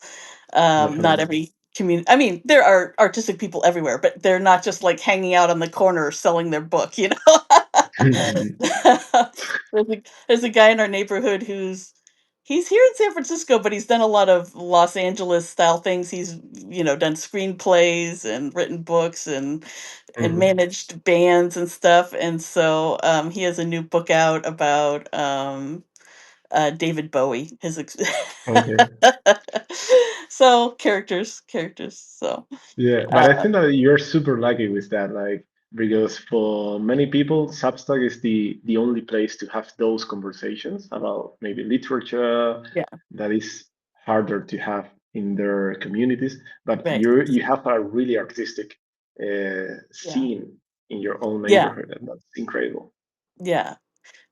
Not definitely. every community. I mean, there are artistic people everywhere, but they're not just like hanging out on the corner selling their book. There's a guy in our neighborhood he's here in San Francisco, but he's done a lot of Los Angeles style things. He's done screenplays and written books and Mhm. managed bands and stuff. And so he has a new book out about David Bowie. Okay. So characters. So Yeah, but I uh, think that you're super lucky with that, like because for many people, Substack is the only place to have those conversations about maybe literature yeah, that is harder to have in their communities. But right, you have a really artistic yeah, scene in your own yeah, neighborhood, and that's incredible. yeah.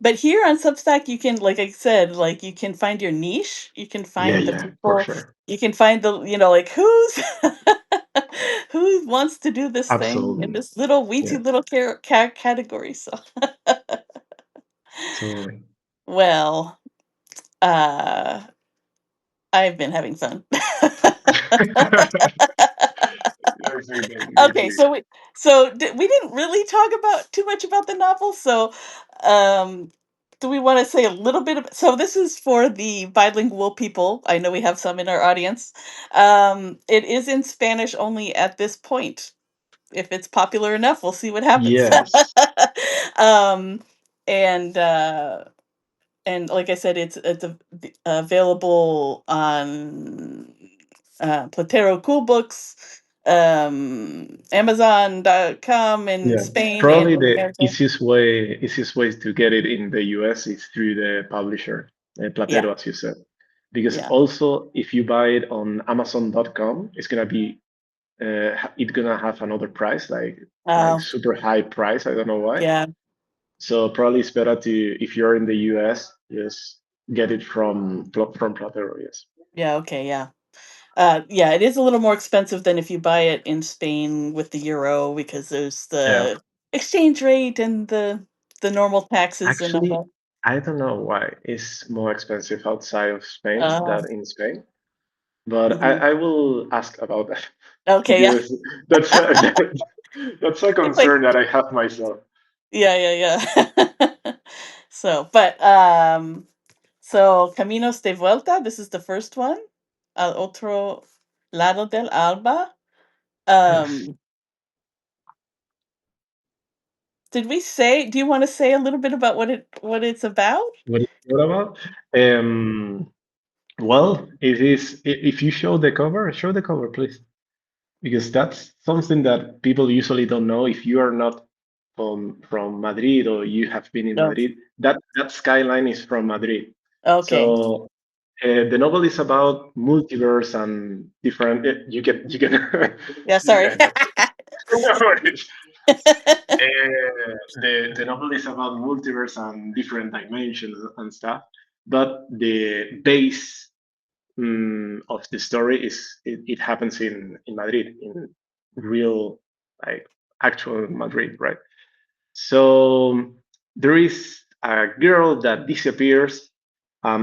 But here on Substack, you can, like I said, like you can find your niche. You can Yeah, find the yeah, for people. sure. You can find like who wants to do this thing in Absolutely. this little weensy Yeah, little category. So, totally. well, uh, I've been having fun. Yes, we did. Me Okay, too. we didn't really talk about too much about the novel. So, um, do we want to say a little bit about? So, this is for the bilingual people. I know we have some in our audience. It is in Spanish only at this point. If it's popular enough, we'll see what happens. Yes. um, and uh, and like I said, available on Platero Cool Books, Amazon.com in Yeah, Spain and probably in the America. easiest way to get it in the US is through the publisher, Yeah, Platero, as you said. Because yeah. also, if you buy it on Amazon.com, it's gonna have another price, like Uh, super high price. I don't know why. yeah, So probably it's better to if you're in the US, just get it from Platero. Yes. yeah, okay, yeah. Yeah, it is a little more expensive than if you buy it in Spain with the euro because there's Yeah. the exchange rate and the normal taxes and all Actually, that. I don't know why it's more expensive outside of Spain Uh, than in Spain. But mhm. I will ask about that Okay, yeah. because that's a, that's a It's like concern that I have myself. yeah, yeah, yeah. So Caminos de Vuelta, this is the first one. Al otro lado del alba. Yes. Um, do you want to say a little bit about what it's about? What is it about? Um, well, it is. If you show the cover, please, because that's something that people usually don't know. If you are not from Madrid or you have been in Oh, Madrid, that skyline is from Madrid. okay. So the novel is about multiverse and different. You can Yeah, sorry. yeah, no worries. The novel is about multiverse and different dimensions and stuff, but the base of the story it happens in Madrid, in real, like, actual Madrid, right? So there is a girl that disappears.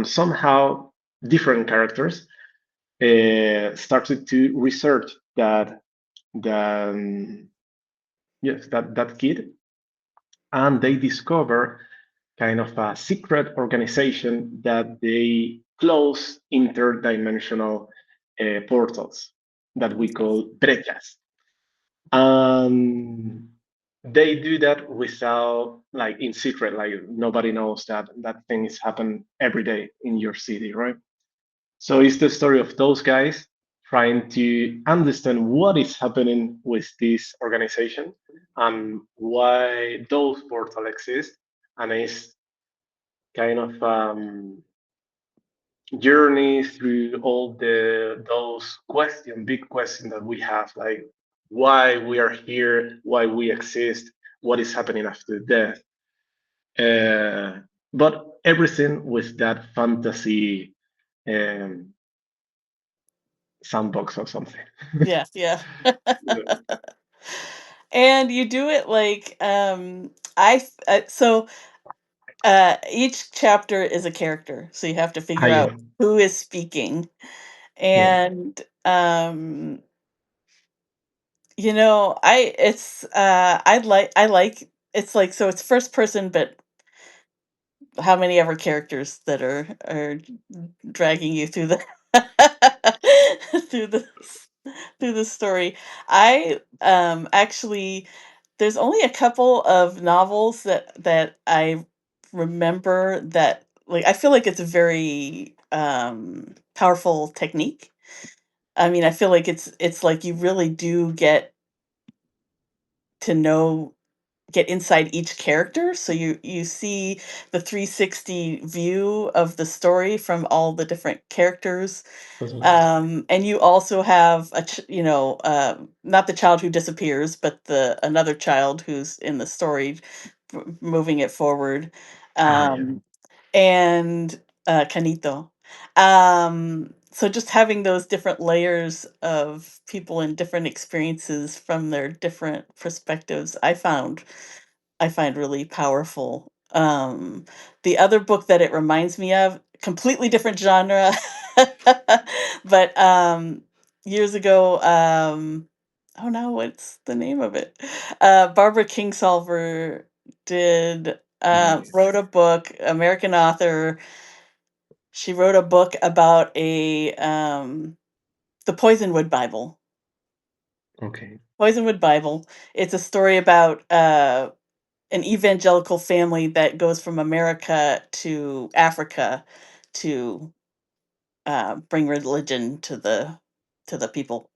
Somehow different characters started to research that that yes, that kid, and they discover kind of a secret organization that they close interdimensional portals that we Okay. call brechas. And they do that without, like, in secret, like nobody knows that that thing is happen every day in your city, right? So it's the story of those guys trying to understand what is happening with this organization and why those portals exist. And it's kind of journey through all those big questions that we have, like why we are here, why we exist, what is happening after death. But everything with that fantasy um, sandbox or something. Yeah, yeah. Yeah. And you do it like, each chapter is a character, so you have to Ah, figure out yeah, who is speaking. yeah. And, I it's, I like it's like so it's first person, but how many ever characters that are dragging you through the through the through the story. I actually there's only a couple of novels that I remember that, like, I feel like it's a very powerful technique. I mean, I feel like it's like you really do to know get inside each character, so you see the 360 view of the story from all the different characters. Totally. And you also have not the child who disappears, but the another child who's in the story, moving it forward. Ah, yeah. um and Canito. So just having those different layers of people and different experiences from their different perspectives, I find really powerful. The other book that it reminds me of, completely different genre, but years ago, oh no, what's the name of it? Barbara Kingsolver did Ah, yeah. wrote a book, American author. She wrote a book about a the Poisonwood Bible. Okay. Poisonwood Bible. It's a story about an evangelical family that goes from America to Africa to bring religion to the people.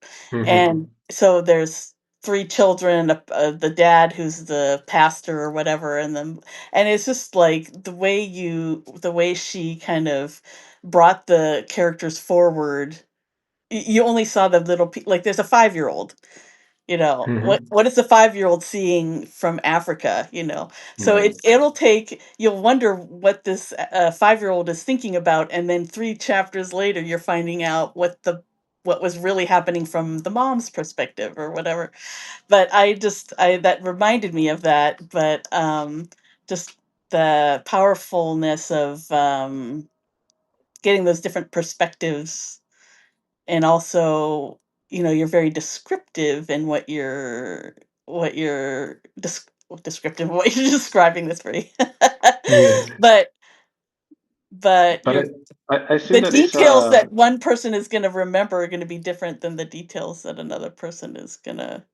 And Mm-hmm. so there's three children, the dad who's the pastor or whatever, and it's just like the way she kind of brought the characters forward. You only saw the like there's a 5-year-old, Mm-hmm. what is the 5-year-old seeing from Africa, so Yeah. you'll wonder what this 5-year-old is thinking about, and then 3 chapters later you're finding out what was really happening from the mom's perspective or whatever. But I that reminded me of that. But just the powerfulness of getting those different perspectives, and also, you're very descriptive in what you're descriptive in what you're describing. This very Yes. but but But you're I the think that is details that one person is going to remember are going to be different than the details that another person is going to.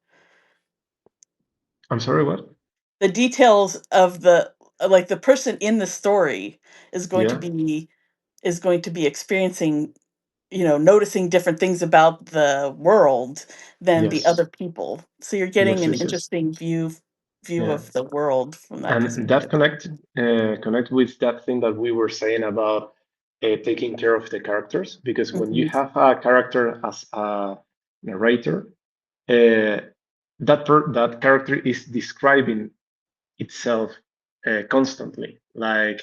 I'm sorry, what? The details of like the person in the story is going to Yeah. be experiencing, noticing different things about the world than the Yes. other people. So you're getting Yes, an yes, yes. interesting view Yeah. of the world from that And that perspective. connect with that thing that we were saying about taking care of the characters, because when you Mhm, have a character as a narrator, uh, that character is describing itself constantly, like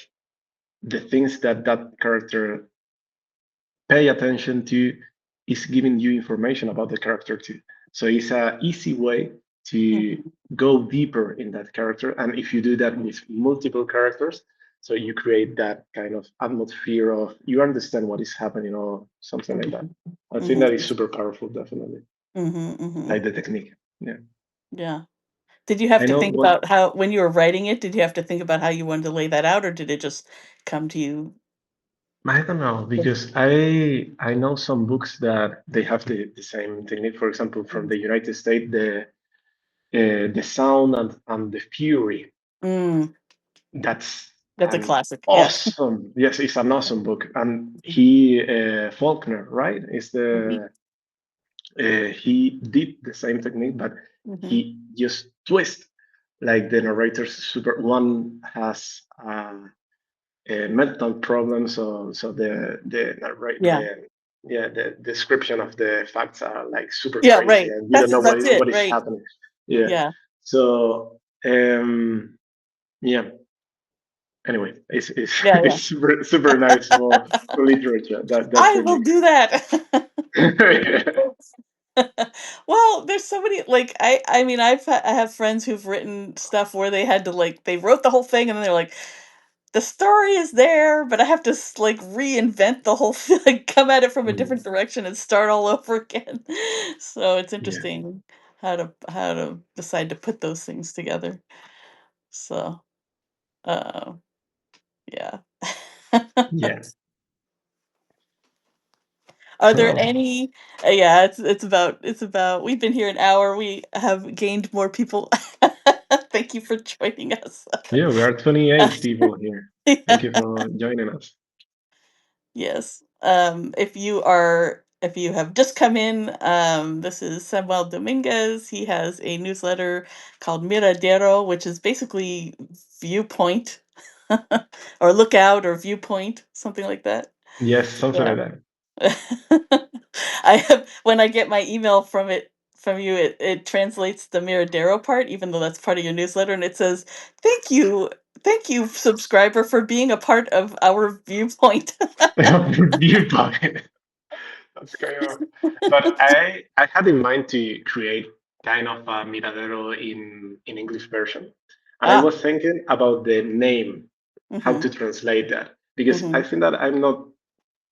the things that that character pay attention to is giving you information about the character too. So it's a easy way to mhm, go deeper in that character. And if you do that with multiple characters, so you create that kind of atmosphere of you understand what is happening or something like that. mhm, I think that is mhm. super powerful, definitely. Mhm, like mhm. the technique. Yeah, Yeah. Did you have I to know think what. about how when you were writing it, did you have to think about how you wanted to lay that out, or did it just come to you? I don't know Yeah. because I know some books that they have the same technique. For example, from Mhm. the United States, the sound and the fury. Mm, That's that's a an classic, yeah. awesome. Yes, it's an awesome book. And Mhm, he Faulkner, right? Is mhm, the he did the same technique, but mhm. he just twist like the narrator's super. One has a mental problem, so the narrate Yeah. the yeah the description of the facts are like super Yeah, crazy, right. and you don't know That's it, what is right. happening. Yeah. Yeah. So yeah. Anyway, it's Yeah, yeah. it's super nice for literature. That I will technique. do that. Yeah. Well, there's so many like I mean I have friends who've written stuff where they had to like they wrote the whole thing and then they're like the story is there, but I have to like reinvent the whole thing, like come at it from a different Mm, direction and start all over again. So it's yeah. interesting how to decide to put those things together. So, uh, yeah. Yeah. Are there So any yeah, it's about we've been here an hour, we have gained more people. Thank you for joining us. yeah, we are 28 people here. Thank Yeah. you for joining us. Yes. If you have just come in, this is Samuel Dominguez. He has a newsletter called Miradero, which is basically viewpoint or lookout or viewpoint, something like that. Yes, something Yeah. like that. I have when I get my email from you, it translates the Miradero part, even though that's part of your newsletter, and it says, thank you, subscriber, for being a part of our viewpoint." Viewpoint. That's kind of. But I had in mind to create kind of a Miradero in English version, and I Ah, was thinking about the name, how mhm, to translate that, because I mhm. think that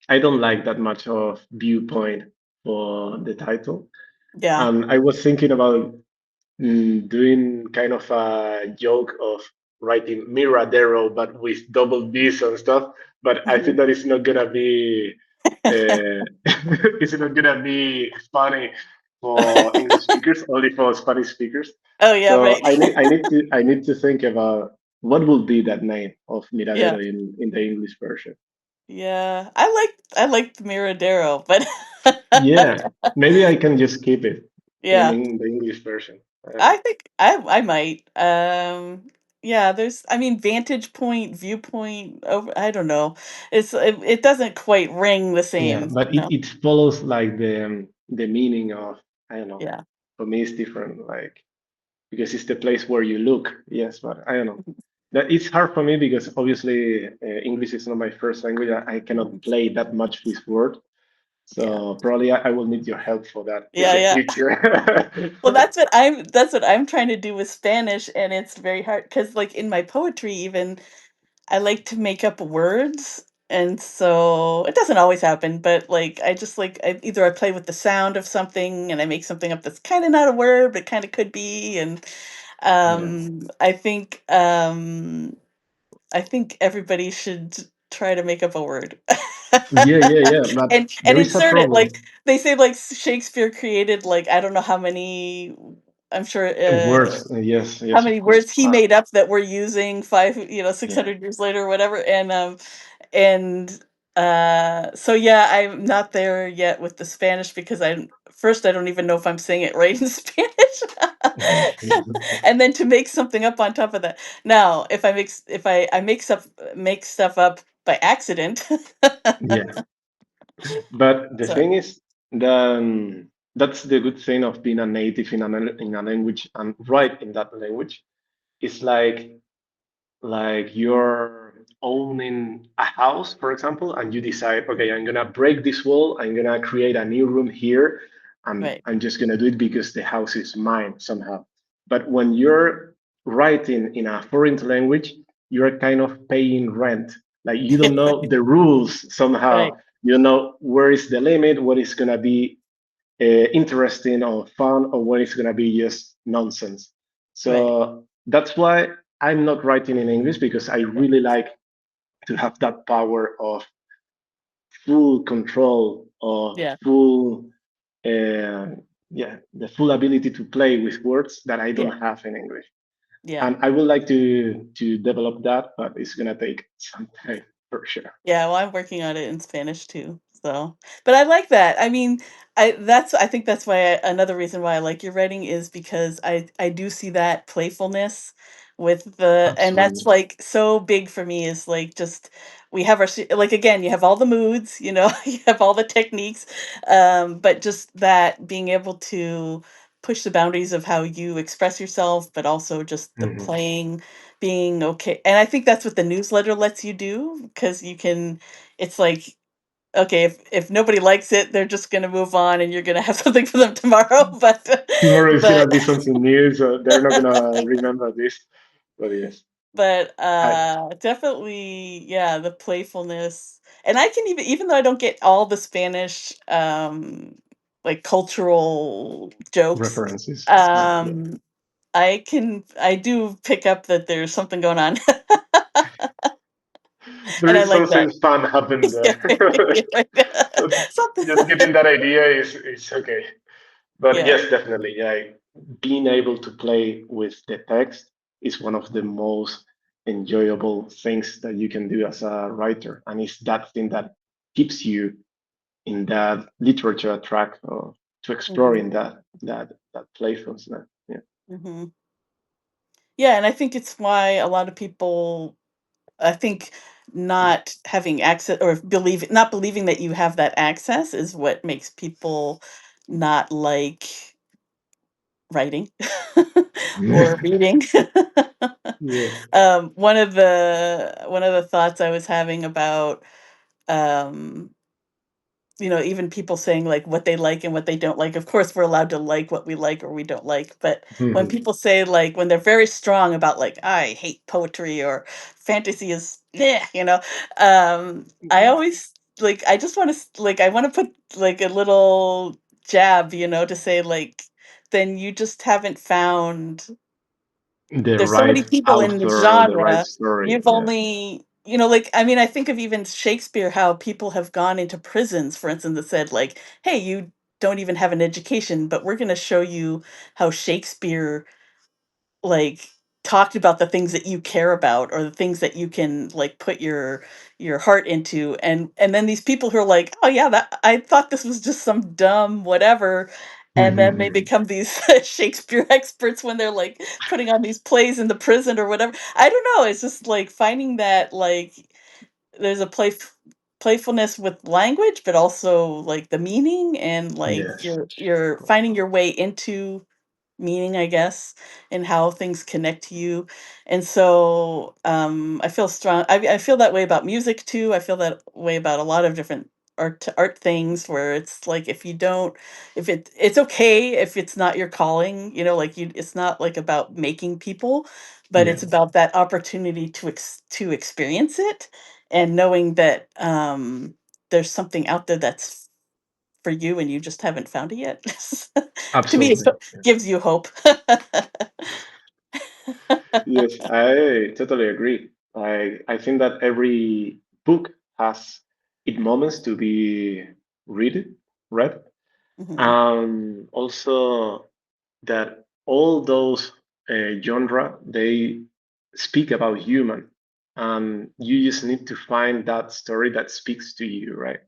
I don't like that much of viewpoint for the title, Yeah. and I was thinking about doing kind of a joke of writing Miradero, but with double D's and stuff. But I think Mhm. that it's not gonna be, it's not gonna be funny for English speakers, only for Spanish speakers. Oh, yeah, So right. I need to think about what will be that name of Yeah. Miradero in the English version. Yeah. I like the Miradero, but Yeah, maybe I can just keep it yeah. in the English version. I don't I know. think I might. Yeah, there's I mean vantage point, viewpoint over I don't know. It doesn't quite ring the Yeah, same, but you know. it follows like the meaning of, I don't know. Yeah. For me, it's different, like because it's the place where you look. Yes, but I don't know. Mhm, That it's hard for me because obviously English is not my first language. I cannot mhm. play that much with words, Yeah. so probably I will need your help for that in Yeah, the yeah. future. Well, that's what I'm trying to do with Spanish, and it's very hard because, like, in my poetry even, I like to make up words, and so it doesn't always happen, but, like, I just, like I play with the sound of something, and I make something up that's kinda not a word, but kinda could be, and, Yeah, I think everybody should try to make up a word. yeah. But And there is a insert it, like, problem. they say, like, Shakespeare created, like, I don't know how many I'm sure, Words, yes, how yes, of many course. words he made up that we're using 600 Yeah, years later or whatever, and, so, yeah, I'm not there yet with the Spanish because I don't even know if I'm saying it right in Spanish, and then to make something up on top of that. Now, if I make stuff up by accident. yeah. But the So thing is that that's the good thing of being a native in a language and write in that language. It's like you're owning a house, for example, and you decide, okay, I'm gonna break this wall, I'm gonna create a new room here, and right. I'm just gonna do it because the house is mine somehow. But when you're writing in a foreign language, you're kind of paying rent. Like you don't know the rules Right. somehow. You don't know where is the limit, what is gonna be interesting or fun, or when it's gonna be just nonsense. Right. So that's why I'm not writing in English, because I Yeah. really like to have that power of full control, or Yeah. full uh, yeah, the full ability to play with words that I Yeah. don't have in English. Yeah. And I would like to develop that, but it's gonna take some time for sure. Yeah, well, I'm working on it in Spanish too, so but I like that. I mean, I think that's why another reason why I like your writing is because I do see that playfulness with the and that's, Absolutely. like, so big for me is, like, just we have our like, again, you have all the moods, you have all the techniques, but just that being able to push the boundaries of how you express yourself, but also just the Mhm. playing being okay and I think that's what the newsletter lets you do because you can it's like, okay, if nobody likes it, they're just gonna move on and you're gonna have something for them tomorrow, Tomorrow is but gonna be something new, so they're not gonna remember this. But yes, but, I definitely, yeah, the playfulness and I can even though I don't get all the Spanish, like, cultural jokes, references. Yeah. um, I do pick up that there's something going on, There and I is like that. something fun happened Yeah, there. yeah, right. So Something just getting that idea is okay. But yeah, yes, definitely, yeah, being able to play with the text is one of the most enjoyable things that you can do as a writer, and it's that thing that keeps you in that literature track, or to mhm, exploring that playfulness. Yeah. mhm. Yeah, and I think it's why a lot of people I think not having access or not believing that you have that access is what makes people not like writing or reading. Yeah. One of the thoughts I was having about um even people saying like what they like and what they don't like. Of course, we're allowed to like what we like or we don't like. But when Mhm. people say like when they're very strong about like I hate poetry or fantasy is I always like I just want to like I want to put like a little jab, to say like then you just haven't found The there's so many right people in the author or the right genre. story. You've Yeah. only like, I mean, I think of even Shakespeare, how people have gone into prisons, for instance, that said, like, "Hey, you don't even have an education, but we're gonna show you how Shakespeare like talked about the things that you care about or the things that you can like put your heart into and then these people who are like oh yeah that I thought this was just some dumb whatever and then they Mhm. become these Shakespeare experts when they're like putting on these plays in the prison or whatever. I don't know, it's just like finding that like there's a playfulness with language but also like the meaning and like Yes. you're finding your way into meaning, I guess, and how things connect to you. And so I feel strong. I feel that way about music too. I feel that way about a lot of different art things where it's like if you don't if it's okay if it's not your calling, like you it's not like about making people, but Yeah. it's about that opportunity to experience it and knowing that there's something out there that's for you and you just haven't found it yet. To me, it Absolutely. gives you hope. Yes, I totally agree. I think that every book has its moments to be read. Mhm. Also that all those genre they speak about human, and you just need to find that story that speaks to you, right?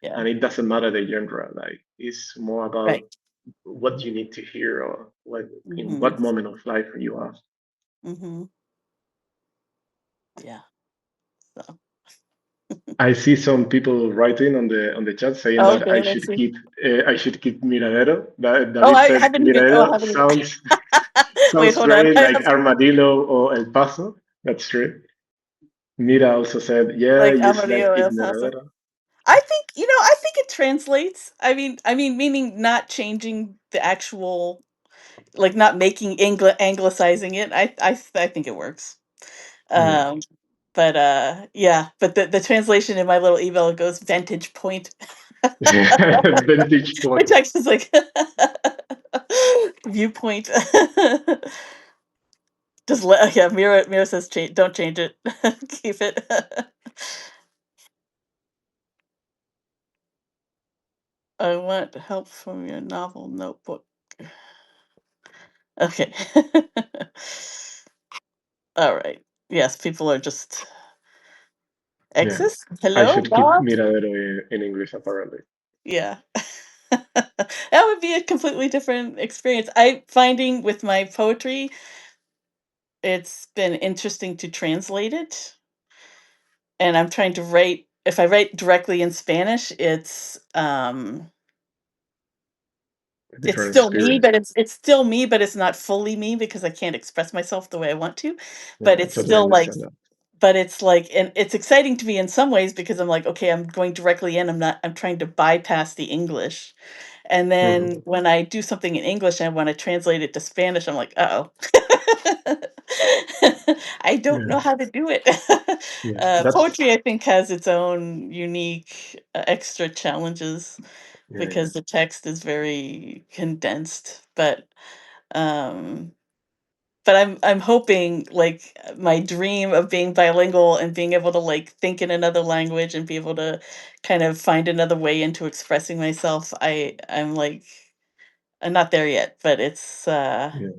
Yeah, And it doesn't matter the genre, like it's more right. about what you need to hear, or what in Mhm, what moment of life you are. mhm. Yeah, so I see some people writing on the chat saying oh, that okay, let's see. I should keep Miradero. Oh, David I said haven't even Miradero even wait, sounds hold on. great, I like have Armadillo or El Paso. That's true. Mira also said, yeah, like just like Amarillo keep El Paso. Miradero. I think it translates. I mean, meaning not changing the actual, like not making anglicizing it. I think it works. Yeah. But yeah, but the translation in my little email goes vantage point. Vintage My point. text is like viewpoint. Just let yeah, Mira says change don't change it. Keep it. I want help from your novel notebook. Okay. All right. Yes, people are just Yeah, X's. I Hello, should keep Bob. Miradero in English apparently. Yeah. That would be a completely different experience. I finding with my poetry, it's been interesting to translate it, and I'm trying to write if I write directly in Spanish, A it's different still me, experience. but it's still me, but it's not fully me because I can't express myself the way I want to. But Yeah, I it's totally still like understand that. but it's like and it's exciting to me in some ways because I'm like, okay, I'm going directly in. I'm trying to bypass the English. And then Mhm. when I do something in English and I wanna translate it to Spanish, I'm like, "Uh-oh." I don't know Yeah, how to do it. yeah. That's Poetry, I think, has its own unique, extra challenges yeah, yeah, because the text is very condensed, um but I'm hoping, like, my dream of being bilingual and being able to, like, think in another language and be able to kind of find another way into expressing myself, I'm, like I'm not there yet, yeah.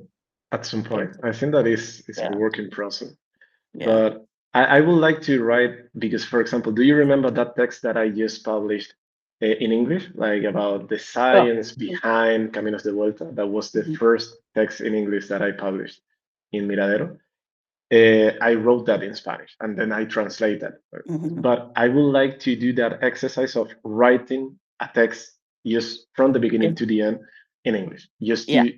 At some but point, it's I think that is a yeah, work in process. yeah. But I would like to write because, for example, do you remember that text that I just published in English, like about the Oh, science mhm, behind Caminos de Vuelta? That was the mhm, first text in English that I published in Miradero. I wrote that in Spanish and then I translate that. mhm, But I would like to do that exercise of writing a text just from the beginning it to the end in English, just yeah, to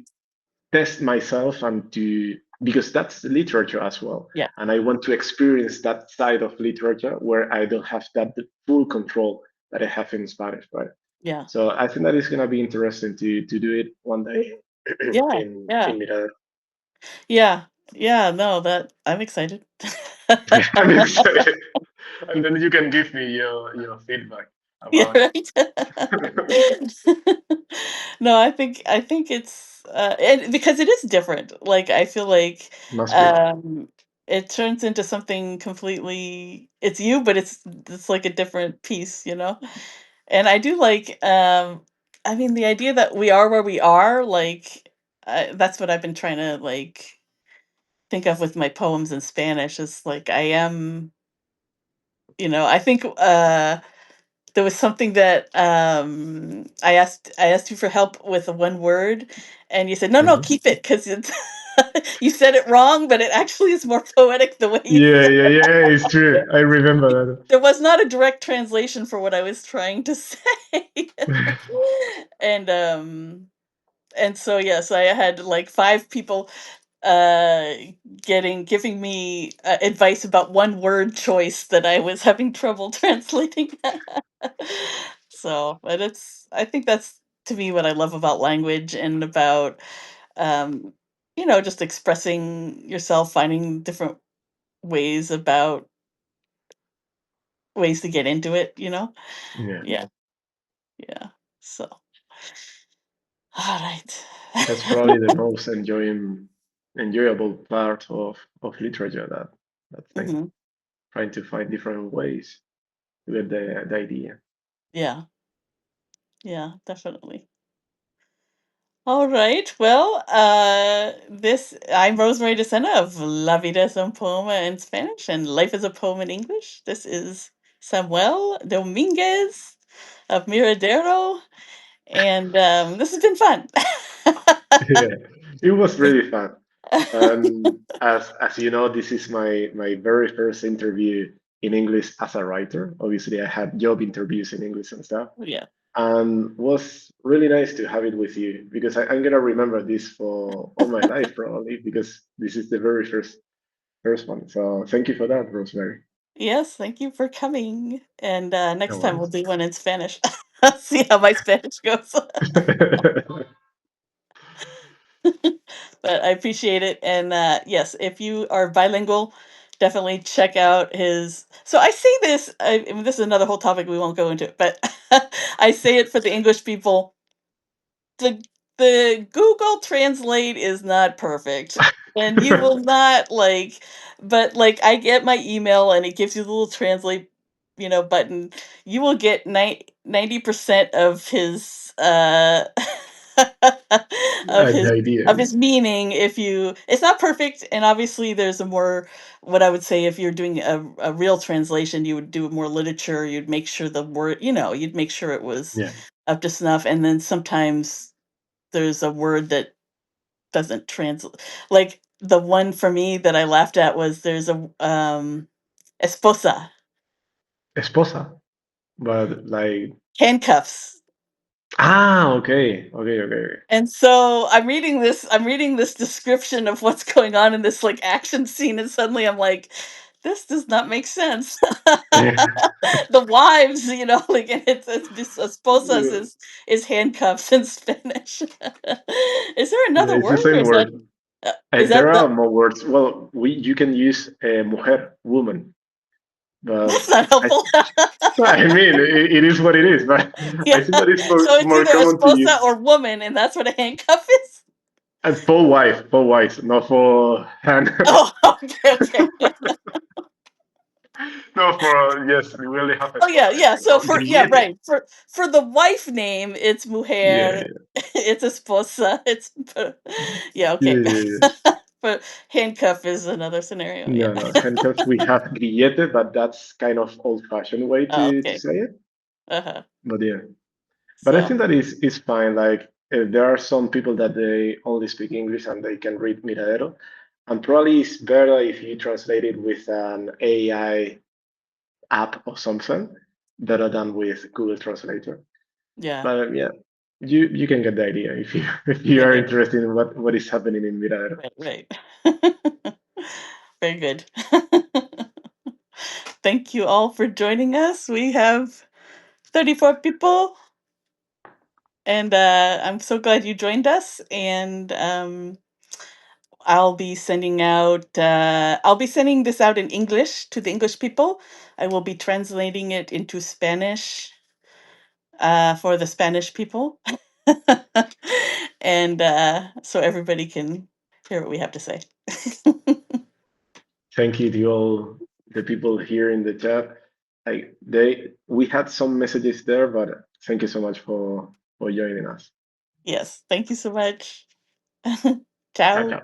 test myself and to because that's literature as well. yeah, And I want to experience that side of literature where I don't have that full control that I have in Spanish, right? yeah, So I think that is gonna be interesting to do it one day yeah, in yeah, Mirador. yeah, yeah, no, that I'm excited. I'm excited. And then you can give me your feedback Yeah, about right? No, I think it's, and because it is different, like, I feel like, must be. um, it turns into something completely it's you, but it's like a different piece, you know? And I do like, I mean, the idea that we are where we are, like, that's what I've been trying to, like, think of with my poems in Spanish is, like, I think, there was something that, I asked you for help with a one word, and you said, "No, no, Mhm. keep it because it's you said it wrong, but it actually is more poetic the way you Yeah, said yeah, it." yeah. It's true. I remember There was not a direct translation for what I was trying to say. that. And, and so, yes, I had, like, 5 people, uh, giving me, advice about one word choice that I was having trouble translating. So, but I think that's to me what I love about language and about, um, just expressing yourself, finding different ways about ways to get into it, you know? Yeah, Yeah, yeah. So, all right. that's probably the most enjoyable part of literature. That thing, Mhm. trying to find different ways to get the idea. Yeah, yeah, definitely. All right. Well, this I'm Rosemary DeSena of La Vida es un poema in Spanish and Life is a poem in English. This is Samuel Dominguez of Miradero, and this has been fun. Yeah, it was really fun. And as you know, this is my very first interview in English as a writer. Obviously, I had job interviews in English and stuff, Yeah. and was really nice to have it with you because I'm gonna remember this for all my life probably because this is the very first one. So thank you for that, Rosemary. Yes. Thank you for coming. And No next time we'll worries. do one in Spanish. See how my Spanish goes. But I appreciate it. And yes, if you are bilingual, definitely check out his. So I say this. I mean, this is another whole topic we won't go into, but I say it for the English people. The Google Translate is not perfect, and you will not, like, but, like, I get my email and it gives you the little translate, button. You will get 90% of his, of his The idea, of yeah. his meaning. If you It's not perfect, and obviously there's a more, what I would say, if you're doing a real translation, you would do more literature, you'd make sure the word, you'd make sure it was Yeah. up to snuff, and then sometimes there's a word that doesn't translate. Like, the one for me that I laughed at was, there's a, esposa, Esposa, but like, handcuffs. okay, okay, okay, okay. And so I'm reading this description of what's going on in this, like, action scene, and suddenly I'm like, this does not make sense. Yeah. The wives, like, and it's just esposas Yeah, is handcuffs in Spanish. Is there yeah, another it's the word, or same word. is There that are the more words. Well, we you can use mujer, woman, but that's not I helpful. I mean it is what it is. But Yeah. I think that it's So it's more either common to esposa use or woman, and that's what a handcuff is? full wife, not for hand. Oh, okay, okay. No, for yes, we only have Oh, yeah, esposa, I yeah, think, so or for yeah, grillete. right. For the wife name, it's Yeah, mujer, yeah, it's esposa, yeah, yeah, okay. yeah, yeah. But handcuff is another scenario, No, yeah. no, handcuffs we have grillete, but that's kind of old-fashioned way Oh, to okay. say it. Uh-huh. But yeah. But I So, think that is fine. Like there are some people that they only speak English and they can read Miradero, and probably it's better if you translate it with an AI app or something, better than with Google Translator. yeah, But yeah, you can get the idea if you if you are okay. interested in what is happening in Miradero. Right, right. Very good. Thank you all for joining us. We have 34 people, and I'm so glad you joined us. And I'll be sending this out in English to the English people. I will be translating it into Spanish, for the Spanish people. And so everybody can hear what we have to say. Thank you to all the people here in the chat. Like we had some messages there, but thank you so much for joining us. Yes, thank you so much. Ciao, Ciao. ciao.